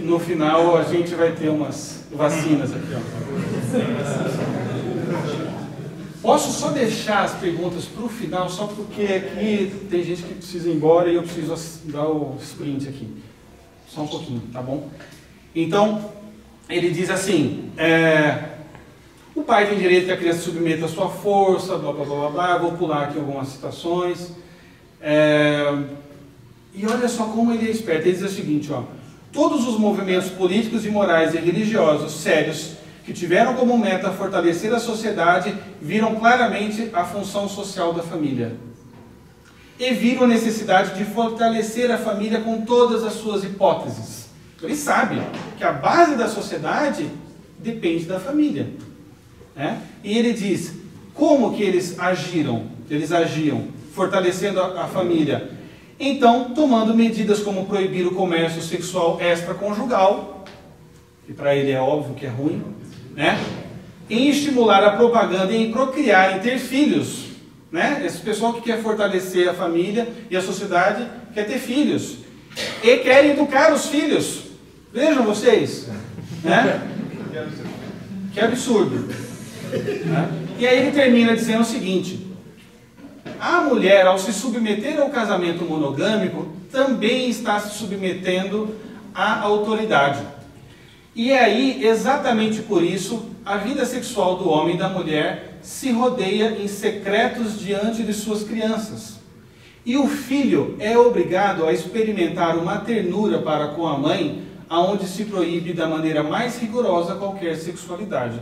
No final a gente vai ter umas vacinas aqui. Ó. Posso só deixar as perguntas para o final, só porque aqui tem gente que precisa ir embora e eu preciso dar o sprint aqui. Só um pouquinho, tá bom? Então, ele diz assim, o pai tem direito que a criança submeta a sua força, blá blá blá blá, vou pular aqui algumas citações. E olha só como ele é esperto, ele diz o seguinte, ó, todos os movimentos políticos e morais e religiosos sérios que tiveram como meta fortalecer a sociedade, viram claramente a função social da família. E viram a necessidade de fortalecer a família com todas as suas hipóteses. Ele sabe que a base da sociedade depende da família. Né? E ele diz, como que eles agiam, fortalecendo a família? Então, tomando medidas como proibir o comércio sexual extraconjugal, que para ele é óbvio que é ruim, né? Em estimular a propaganda e em procriar, em ter filhos, né? Esse pessoal que quer fortalecer a família e a sociedade quer ter filhos e quer educar os filhos. Vejam vocês, né? Que absurdo, né? E aí ele termina dizendo o seguinte: a mulher, ao se submeter ao casamento monogâmico, também está se submetendo à autoridade. E aí, exatamente por isso, a vida sexual do homem e da mulher se rodeia em secretos diante de suas crianças. E o filho é obrigado a experimentar uma ternura para com a mãe, aonde se proíbe da maneira mais rigorosa qualquer sexualidade.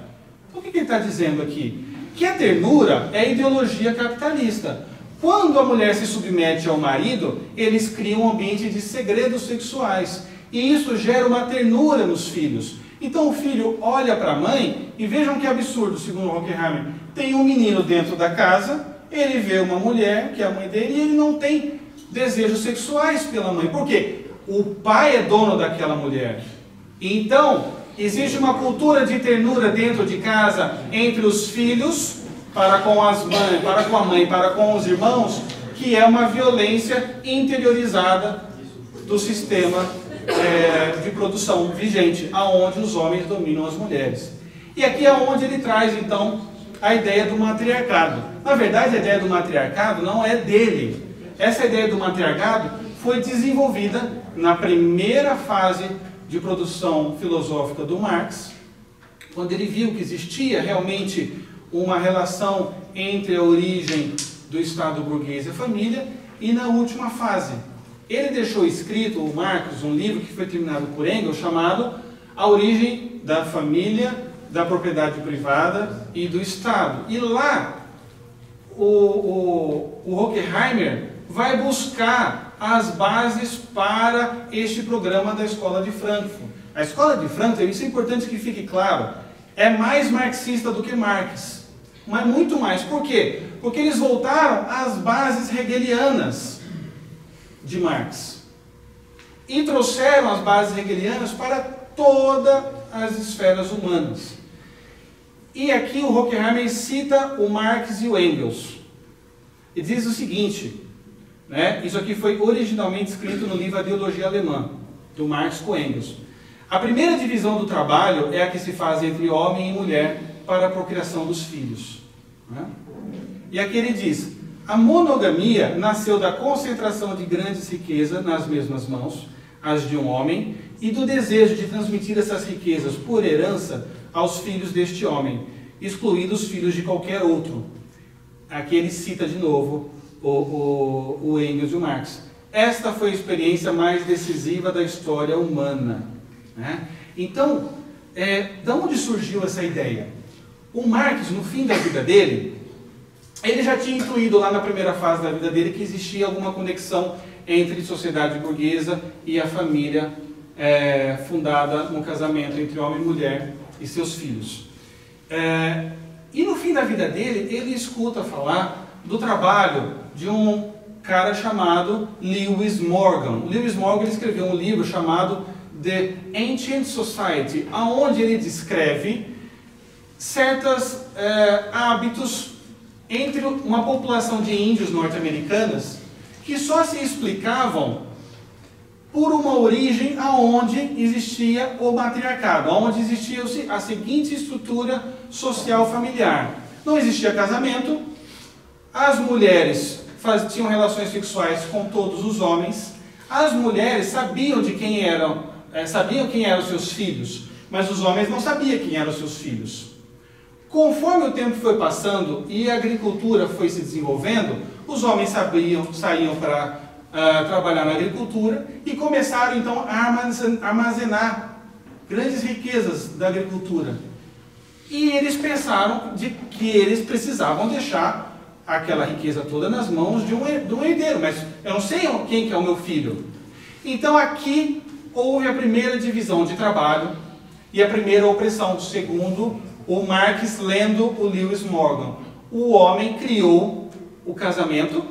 Então, o que ele está dizendo aqui? Que a ternura é a ideologia capitalista. Quando a mulher se submete ao marido, eles criam um ambiente de segredos sexuais. E isso gera uma ternura nos filhos. Então o filho olha para a mãe e vejam que absurdo, segundo Horkheimer. Tem um menino dentro da casa, ele vê uma mulher, que é a mãe dele, e ele não tem desejos sexuais pela mãe. Por quê? O pai é dono daquela mulher. Então, existe uma cultura de ternura dentro de casa entre os filhos, para com a mãe, para com os irmãos, que é uma violência interiorizada do sistema de produção vigente, aonde os homens dominam as mulheres. E aqui é onde ele traz, então, a ideia do matriarcado. Na verdade, a ideia do matriarcado não é dele. Essa ideia do matriarcado foi desenvolvida na primeira fase de produção filosófica do Marx, quando ele viu que existia realmente uma relação entre a origem do Estado burguês e a família, e na última fase. Ele deixou escrito, o Marx, um livro que foi terminado por Engels, chamado A Origem da Família, da Propriedade Privada e do Estado. E lá, o Horkheimer vai buscar as bases para este programa da Escola de Frankfurt. A Escola de Frankfurt, isso é importante que fique claro, é mais marxista do que Marx. Mas muito mais. Por quê? Porque eles voltaram às bases hegelianas de Marx e trouxeram as bases hegelianas para todas as esferas humanas. E aqui o Horkheimer cita o Marx e o Engels e diz o seguinte, né? Isso aqui foi originalmente escrito no livro A Ideologia Alemã, do Marx com Engels. A primeira divisão do trabalho é a que se faz entre homem e mulher para a procriação dos filhos, né? E aqui ele diz: a monogamia nasceu da concentração de grandes riquezas nas mesmas mãos, as de um homem, e do desejo de transmitir essas riquezas por herança aos filhos deste homem, excluindo os filhos de qualquer outro. Aqui ele cita de novo o Engels e o Marx. Esta foi a experiência mais decisiva da história humana, né? Então, de onde surgiu essa ideia? O Marx, no fim da vida dele, ele já tinha intuído lá na primeira fase da vida dele que existia alguma conexão entre sociedade burguesa e a família fundada no casamento entre homem e mulher e seus filhos. E no fim da vida dele, ele escuta falar do trabalho de um cara chamado Lewis Morgan. Lewis Morgan escreveu um livro chamado The Ancient Society, onde ele descreve certos hábitos entre uma população de índios norte-americanas que só se explicavam por uma origem aonde existia o matriarcado, onde existia a seguinte estrutura social familiar. Não existia casamento, as mulheres tinham relações sexuais com todos os homens, as mulheres sabiam quem eram seus filhos, mas os homens não sabiam quem eram seus filhos. Conforme o tempo foi passando e a agricultura foi se desenvolvendo, os homens saíam para trabalhar na agricultura e começaram então a armazenar grandes riquezas da agricultura. E eles pensaram que eles precisavam deixar aquela riqueza toda nas mãos de um herdeiro, mas eu não sei quem que é o meu filho. Então aqui houve a primeira divisão de trabalho e a primeira opressão, segundo o Marx lendo o Lewis Morgan. O homem criou o casamento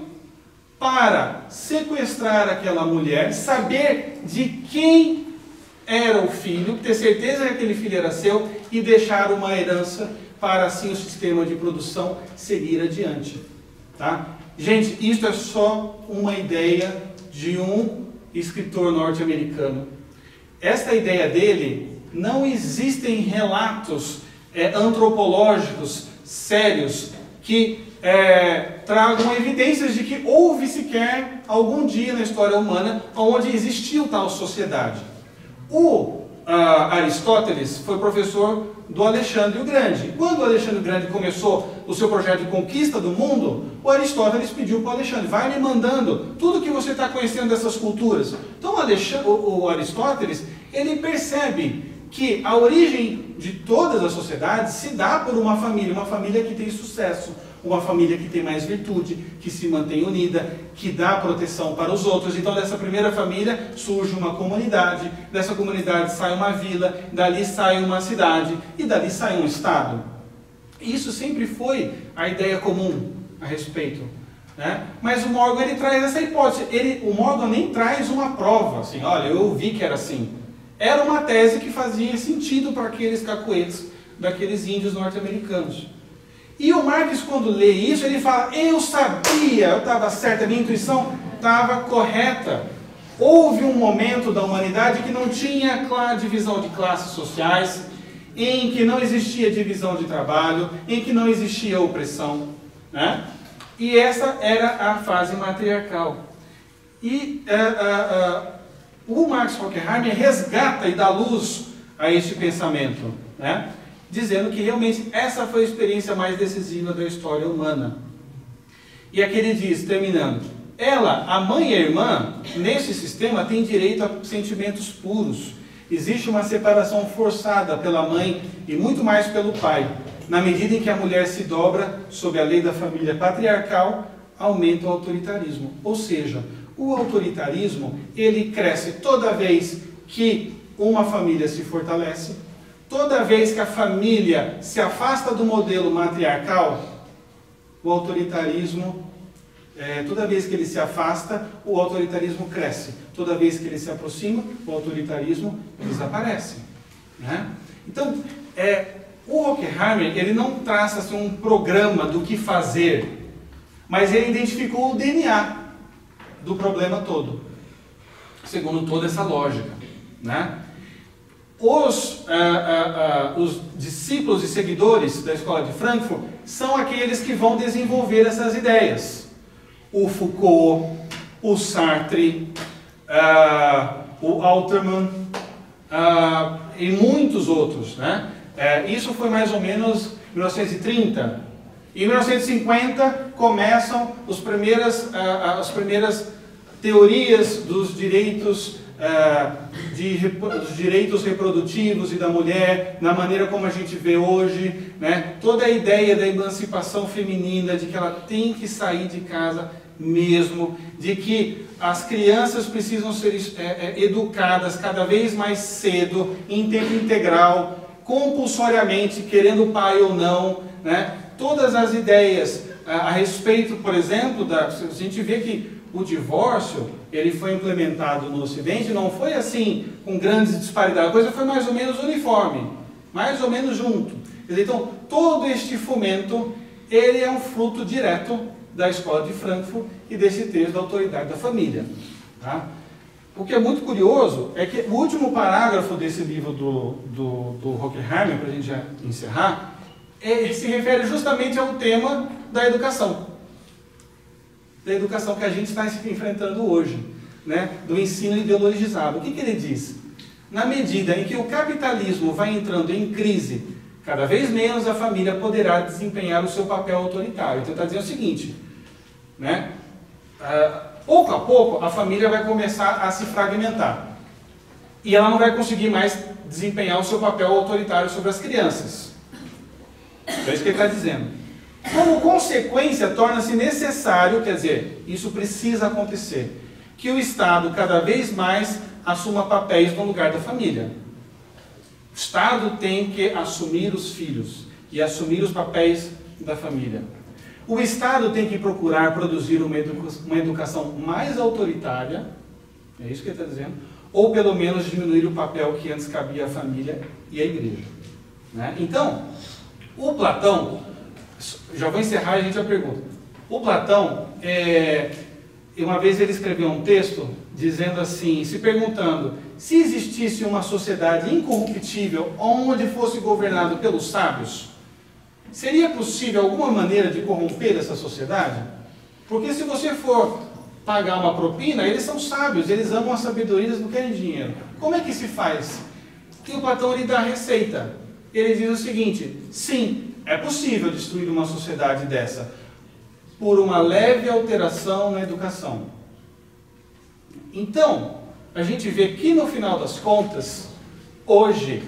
para sequestrar aquela mulher, saber de quem era o filho, ter certeza que aquele filho era seu e deixar uma herança para assim o sistema de produção seguir adiante. Tá? Gente, isso é só uma ideia de um escritor norte-americano. Esta ideia dele, não existem relatos antropológicos sérios que tragam evidências de que houve sequer algum dia na história humana onde existiu tal sociedade. O Aristóteles foi professor do Alexandre o Grande. Quando o Alexandre o Grande começou o seu projeto de conquista do mundo, o Aristóteles pediu para o Alexandre: vai me mandando tudo que você está conhecendo dessas culturas. Então o Aristóteles, ele percebe que a origem de todas as sociedades se dá por uma família que tem sucesso, uma família que tem mais virtude, que se mantém unida, que dá proteção para os outros. Então dessa primeira família surge uma comunidade, dessa comunidade sai uma vila, dali sai uma cidade e dali sai um estado. Isso sempre foi a ideia comum a respeito, né? Mas o Morgan, ele traz essa hipótese. O Morgan nem traz uma prova, assim, olha, eu vi que era assim. Era uma tese que fazia sentido para aqueles cacoetes daqueles índios norte-americanos. E o Marx, quando lê isso, ele fala: eu sabia, eu estava certo, a minha intuição estava correta. Houve um momento da humanidade que não tinha divisão de classes sociais, em que não existia divisão de trabalho, em que não existia opressão, né? E essa era a fase matriarcal. E o Max Horkheimer resgata e dá luz a este pensamento, né? Dizendo que realmente essa foi a experiência mais decisiva da história humana. E aqui ele diz, terminando: ela, a mãe e a irmã, nesse sistema, têm direito a sentimentos puros. Existe uma separação forçada pela mãe e muito mais pelo pai. Na medida em que a mulher se dobra sob a lei da família patriarcal, aumenta o autoritarismo. Ou seja, o autoritarismo, ele cresce toda vez que uma família se fortalece, toda vez que a família se afasta do modelo matriarcal, o autoritarismo, toda vez que ele se afasta, o autoritarismo cresce. Toda vez que ele se aproxima, o autoritarismo desaparece, né? Então, o Horkheimer, ele não traça assim, um programa do que fazer, mas ele identificou o DNA do problema todo, segundo toda essa lógica, né? Os discípulos e seguidores da Escola de Frankfurt são aqueles que vão desenvolver essas ideias. O Foucault, o Sartre, o Alterman e muitos outros, né? Isso foi mais ou menos 1930. Em 1950 começam as primeiras teorias dos direitos reprodutivos e da mulher, na maneira como a gente vê hoje, né? Toda a ideia da emancipação feminina, de que ela tem que sair de casa mesmo, de que as crianças precisam ser educadas cada vez mais cedo, em tempo integral, compulsoriamente, querendo o pai ou não, né? Todas as ideias a respeito, por exemplo, a gente vê que o divórcio, ele foi implementado no Ocidente, não foi assim, com grandes disparidades, a coisa foi mais ou menos uniforme, mais ou menos junto. Então, todo este fomento, ele é um fruto direto da Escola de Frankfurt e desse texto da autoridade da família. Tá? O que é muito curioso é que o último parágrafo desse livro do Horkheimer, para a gente já encerrar, se refere justamente ao tema da educação. Da educação que a gente está enfrentando hoje, né? Do ensino ideologizado. O que ele diz? Na medida em que o capitalismo vai entrando em crise, cada vez menos a família poderá desempenhar o seu papel autoritário. Então está dizendo o seguinte, né? Pouco a pouco a família vai começar a se fragmentar. E ela não vai conseguir mais desempenhar o seu papel autoritário sobre as crianças. É isso que ele está dizendo. Como consequência, torna-se necessário, quer dizer, isso precisa acontecer, que o Estado cada vez mais assuma papéis no lugar da família. O Estado tem que assumir os filhos e assumir os papéis da família. O Estado tem que procurar produzir uma educação mais autoritária, é isso que ele está dizendo, ou pelo menos diminuir o papel que antes cabia à família e à igreja. Né? Então, o Platão, já vou encerrar e a gente já pergunta. O Platão, uma vez ele escreveu um texto dizendo assim, se perguntando, se existisse uma sociedade incorruptível onde fosse governado pelos sábios, seria possível alguma maneira de corromper essa sociedade? Porque se você for pagar uma propina, eles são sábios, eles amam a sabedoria, eles não querem dinheiro. Como é que se faz? E o Platão ele dá a receita. Ele diz o seguinte, sim, é possível destruir uma sociedade dessa por uma leve alteração na educação. Então, a gente vê que no final das contas, hoje,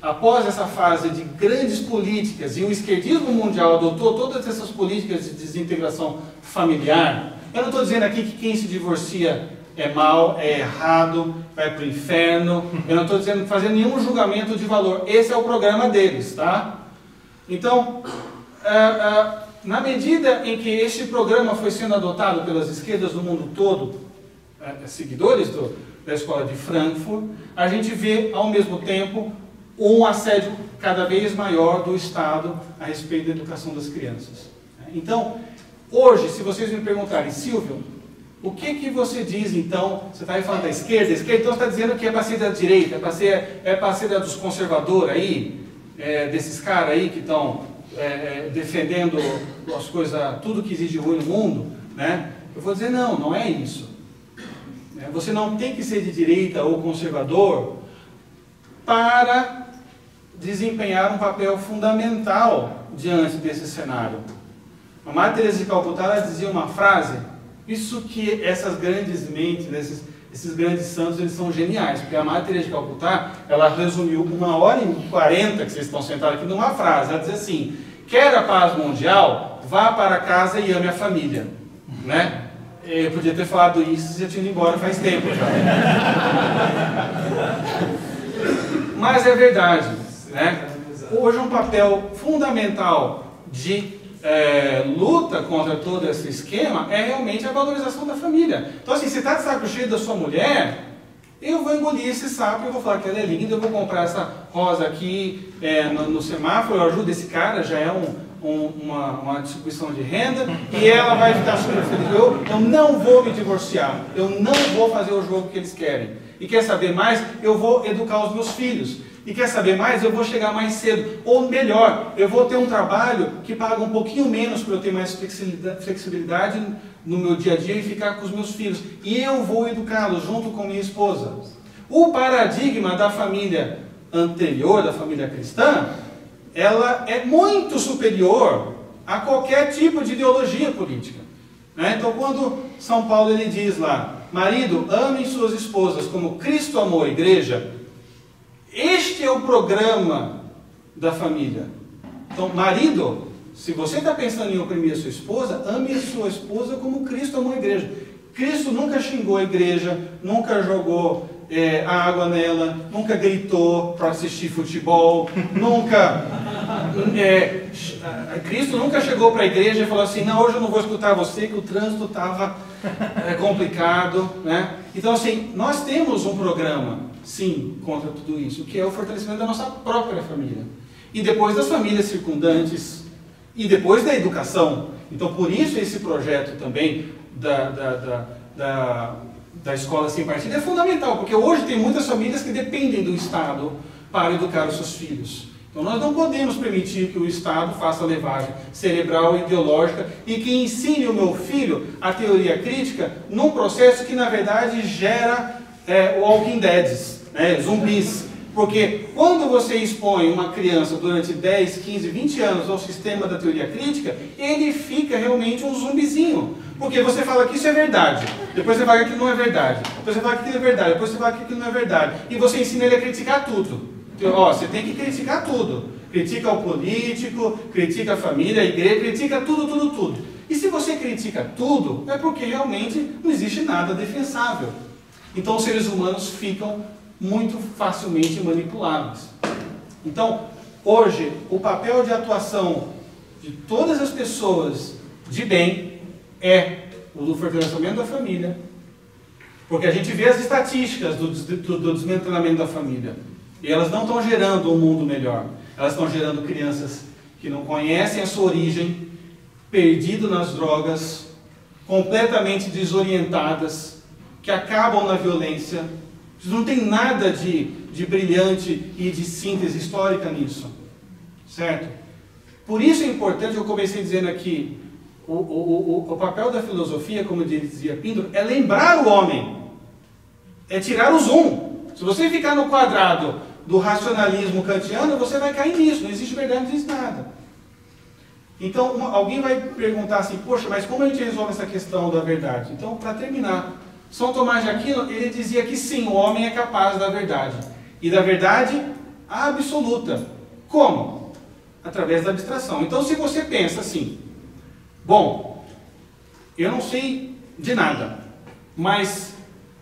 após essa fase de grandes políticas, e o esquerdismo mundial adotou todas essas políticas de desintegração familiar, eu não estou dizendo aqui que quem se divorcia é mal, é errado, vai para o inferno, eu não estou fazendo nenhum julgamento de valor, esse é o programa deles, tá? Então, na medida em que este programa foi sendo adotado pelas esquerdas do mundo todo, seguidores da Escola de Frankfurt, a gente vê, ao mesmo tempo, um assédio cada vez maior do Estado a respeito da educação das crianças. Então, hoje, se vocês me perguntarem, Silvio, o que você diz então? Você está aí falando da esquerda, então você está dizendo que é para ser da direita, é para ser da dos conservadores aí, desses caras aí que estão defendendo as coisas, tudo que existe de ruim no mundo, né? Eu vou dizer, não é isso. Você não tem que ser de direita ou conservador para desempenhar um papel fundamental diante desse cenário. A Madre Teresa de Calcutá ela dizia uma frase, isso que essas grandes mentes, esses grandes santos, eles são geniais, porque a Madre Teresa de Calcutá, ela resumiu 1h40 que vocês estão sentados aqui numa frase, ela diz assim, quer a paz mundial, vá para casa e ame a família, né? Eu podia ter falado isso e já tinha ido embora faz tempo já. Mas é verdade, né? Hoje um papel fundamental de luta contra todo esse esquema é realmente a valorização da família. Então assim, você está de saco cheio da sua mulher, eu vou engolir esse saco, eu vou falar que ela é linda, eu vou comprar essa rosa aqui no semáforo, eu ajudo esse cara, já é uma distribuição de renda, e ela vai ficar super feliz. Eu não vou me divorciar, eu não vou fazer o jogo que eles querem. E quer saber mais? Eu vou educar os meus filhos. E quer saber mais? Eu vou chegar mais cedo. Ou melhor, eu vou ter um trabalho que paga um pouquinho menos para eu ter mais flexibilidade no meu dia a dia e ficar com os meus filhos. E eu vou educá-los junto com minha esposa. O paradigma da família anterior, da família cristã, ela é muito superior a qualquer tipo de ideologia política. Né? Então, quando São Paulo ele diz lá, marido, amem suas esposas como Cristo amou a igreja, este é o programa da família. Então, marido, se você está pensando em oprimir a sua esposa, ame a sua esposa como Cristo amou a igreja. Cristo nunca xingou a igreja, nunca jogou água nela, nunca gritou para assistir futebol, nunca Cristo nunca chegou para a igreja e falou assim, não, hoje eu não vou escutar você, que o trânsito estava complicado, né? Então, assim, nós temos um programa, sim, contra tudo isso, que é o fortalecimento da nossa própria família. E depois das famílias circundantes, e depois da educação. Então, por isso esse projeto também da escola sem partido é fundamental, porque hoje tem muitas famílias que dependem do Estado para educar os seus filhos. Então nós não podemos permitir que o Estado faça levagem cerebral e ideológica e que ensine o meu filho a teoria crítica num processo que na verdade gera Walking Deads, né, zumbis. Porque quando você expõe uma criança durante 10, 15, 20 anos ao sistema da teoria crítica, ele fica realmente um zumbizinho. Porque você fala que isso é verdade, depois você fala que aquilo não é verdade, depois você fala que aquilo é verdade, depois você fala que aquilo não é verdade. E você ensina ele a criticar tudo. Então, você tem que criticar tudo. Critica o político, critica a família, a igreja, critica tudo, tudo, tudo. E se você critica tudo, é porque realmente não existe nada defensável. Então os seres humanos ficam muito facilmente manipuláveis. Então, hoje, o papel de atuação de todas as pessoas de bem é o do fortalecimento da família, porque a gente vê as estatísticas do desmantelamento da família, e elas não estão gerando um mundo melhor, elas estão gerando crianças que não conhecem a sua origem, perdidas nas drogas, completamente desorientadas, que acabam na violência. Não tem nada de brilhante e de síntese histórica nisso, certo? Por isso é importante, eu comecei dizendo aqui, o papel da filosofia, como dizia Pindaro, é lembrar o homem, é tirar o zoom. Se você ficar no quadrado do racionalismo kantiano, você vai cair nisso, não existe verdade, não existe nada. Então, alguém vai perguntar assim, poxa, mas como a gente resolve essa questão da verdade? Então, para terminar, São Tomás de Aquino, ele dizia que sim, o homem é capaz da verdade. E da verdade absoluta. Como? Através da abstração. Então, se você pensa assim, bom, eu não sei de nada, mas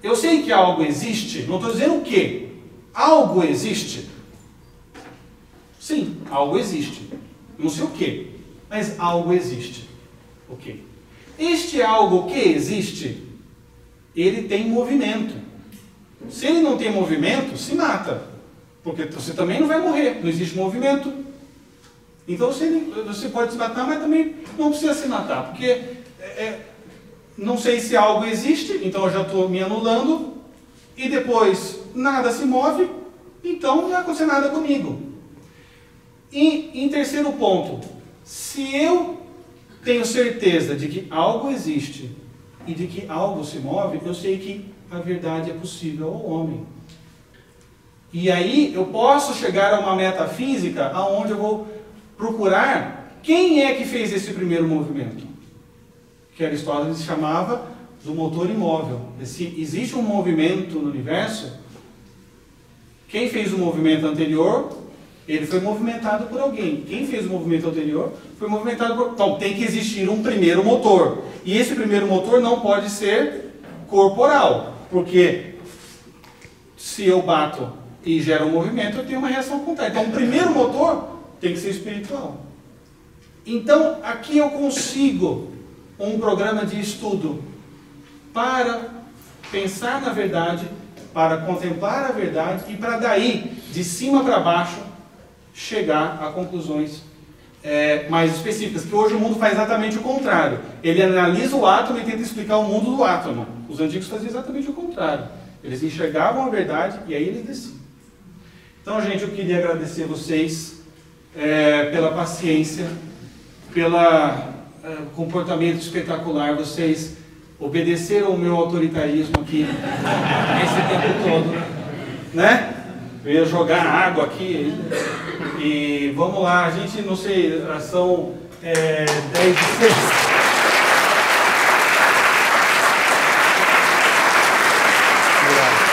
eu sei que algo existe, não estou dizendo o quê? Algo existe? Sim, algo existe. Não sei o quê, mas algo existe. Ok. Este algo que existe, ele tem movimento. Se ele não tem movimento, se mata. Porque você também não vai morrer, não existe movimento. Então você pode se matar, mas também não precisa se matar. Porque não sei se algo existe, então eu já estou me anulando. E depois nada se move, então não vai acontecer nada comigo. E em terceiro ponto, se eu tenho certeza de que algo existe e de que algo se move, eu sei que a verdade é possível ao homem. E aí eu posso chegar a uma metafísica aonde eu vou procurar quem é que fez esse primeiro movimento, que Aristóteles chamava do motor imóvel. Se existe um movimento no universo, quem fez o movimento anterior, ele foi movimentado por alguém. Quem fez o movimento anterior foi movimentado por... Então, tem que existir um primeiro motor. E esse primeiro motor não pode ser corporal, porque se eu bato e gera um movimento, eu tenho uma reação contrária. Então, o primeiro motor tem que ser espiritual. Então, aqui eu consigo um programa de estudo para pensar na verdade, para contemplar a verdade e para daí, de cima para baixo, chegar a conclusões mais específicas, que hoje o mundo faz exatamente o contrário. Ele analisa o átomo e tenta explicar o mundo do átomo. Os antigos faziam exatamente o contrário. Eles enxergavam a verdade e aí eles desciam. Então, gente, eu queria agradecer vocês pela paciência, pelo comportamento espetacular. Vocês obedeceram ao meu autoritarismo aqui esse tempo todo, né? Eu ia jogar água aqui e vamos lá, a gente, não sei, são 10h06. Obrigado.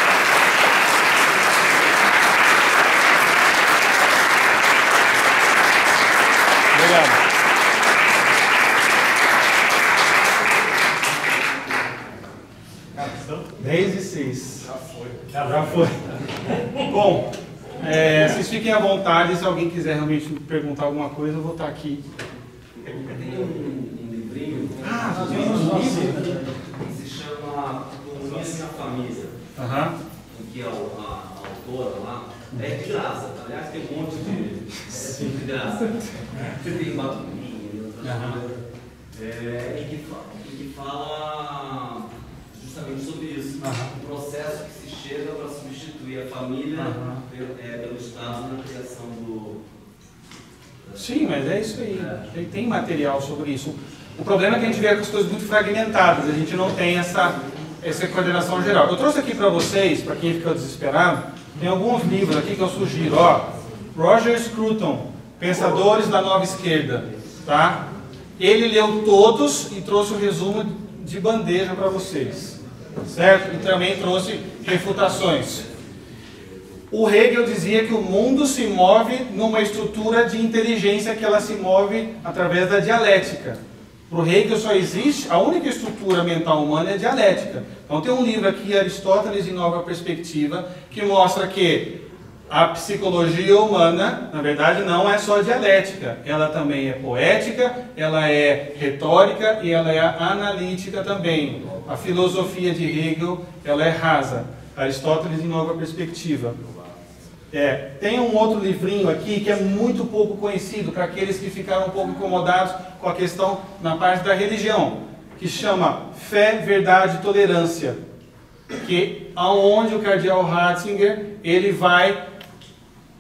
10h06. Já foi. Bom, Vocês fiquem à vontade, se alguém quiser realmente perguntar alguma coisa, eu vou estar aqui. Tem um livrinho tem um livro? que se chama Comunismo na Família, em que a autora lá é de graça. Aliás, tem um monte de graça. Tem Batuquinho, em que fala justamente sobre isso, o processo que se chega para substituir a família pelo Estado na criação do... Sim, mas é isso aí. Tem material sobre isso. O problema é que a gente vê as coisas muito fragmentadas, a gente não tem essa coordenação geral. Eu trouxe aqui para vocês, para quem ficou desesperado, tem alguns livros aqui que eu sugiro. Roger Scruton, Pensadores da Nova Esquerda. Tá? Ele leu todos e trouxe um resumo de bandeja para vocês. Certo? E também trouxe refutações. O Hegel dizia que o mundo se move numa estrutura de inteligência que ela se move através da dialética. Para o Hegel só existe, a única estrutura mental humana é a dialética. Então tem um livro aqui, Aristóteles em Nova Perspectiva, que mostra que a psicologia humana, na verdade, não é só dialética. Ela também é poética, ela é retórica e ela é analítica também. A filosofia de Hegel, ela é rasa. Aristóteles em Nova Perspectiva. Tem um outro livrinho aqui que é muito pouco conhecido para aqueles que ficaram um pouco incomodados com a questão na parte da religião, que chama Fé, Verdade e Tolerância, que aonde o cardeal Ratzinger ele vai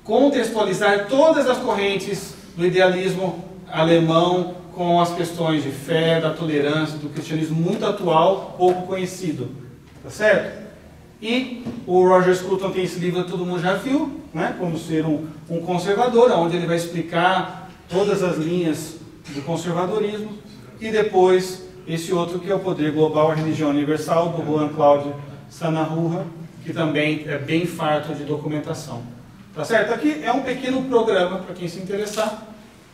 contextualizar todas as correntes do idealismo alemão com as questões de fé, da tolerância, do cristianismo muito atual, pouco conhecido, tá certo? E o Roger Scruton tem esse livro que todo mundo já viu, né? Como ser um conservador, onde ele vai explicar todas as linhas do conservadorismo. E depois, esse outro que é o Poder Global, a Religião Universal, do Juan Cláudio Sanahurra, que também é bem farto de documentação. Tá certo? Aqui é um pequeno programa, para quem se interessar,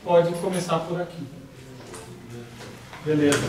pode começar por aqui. Beleza.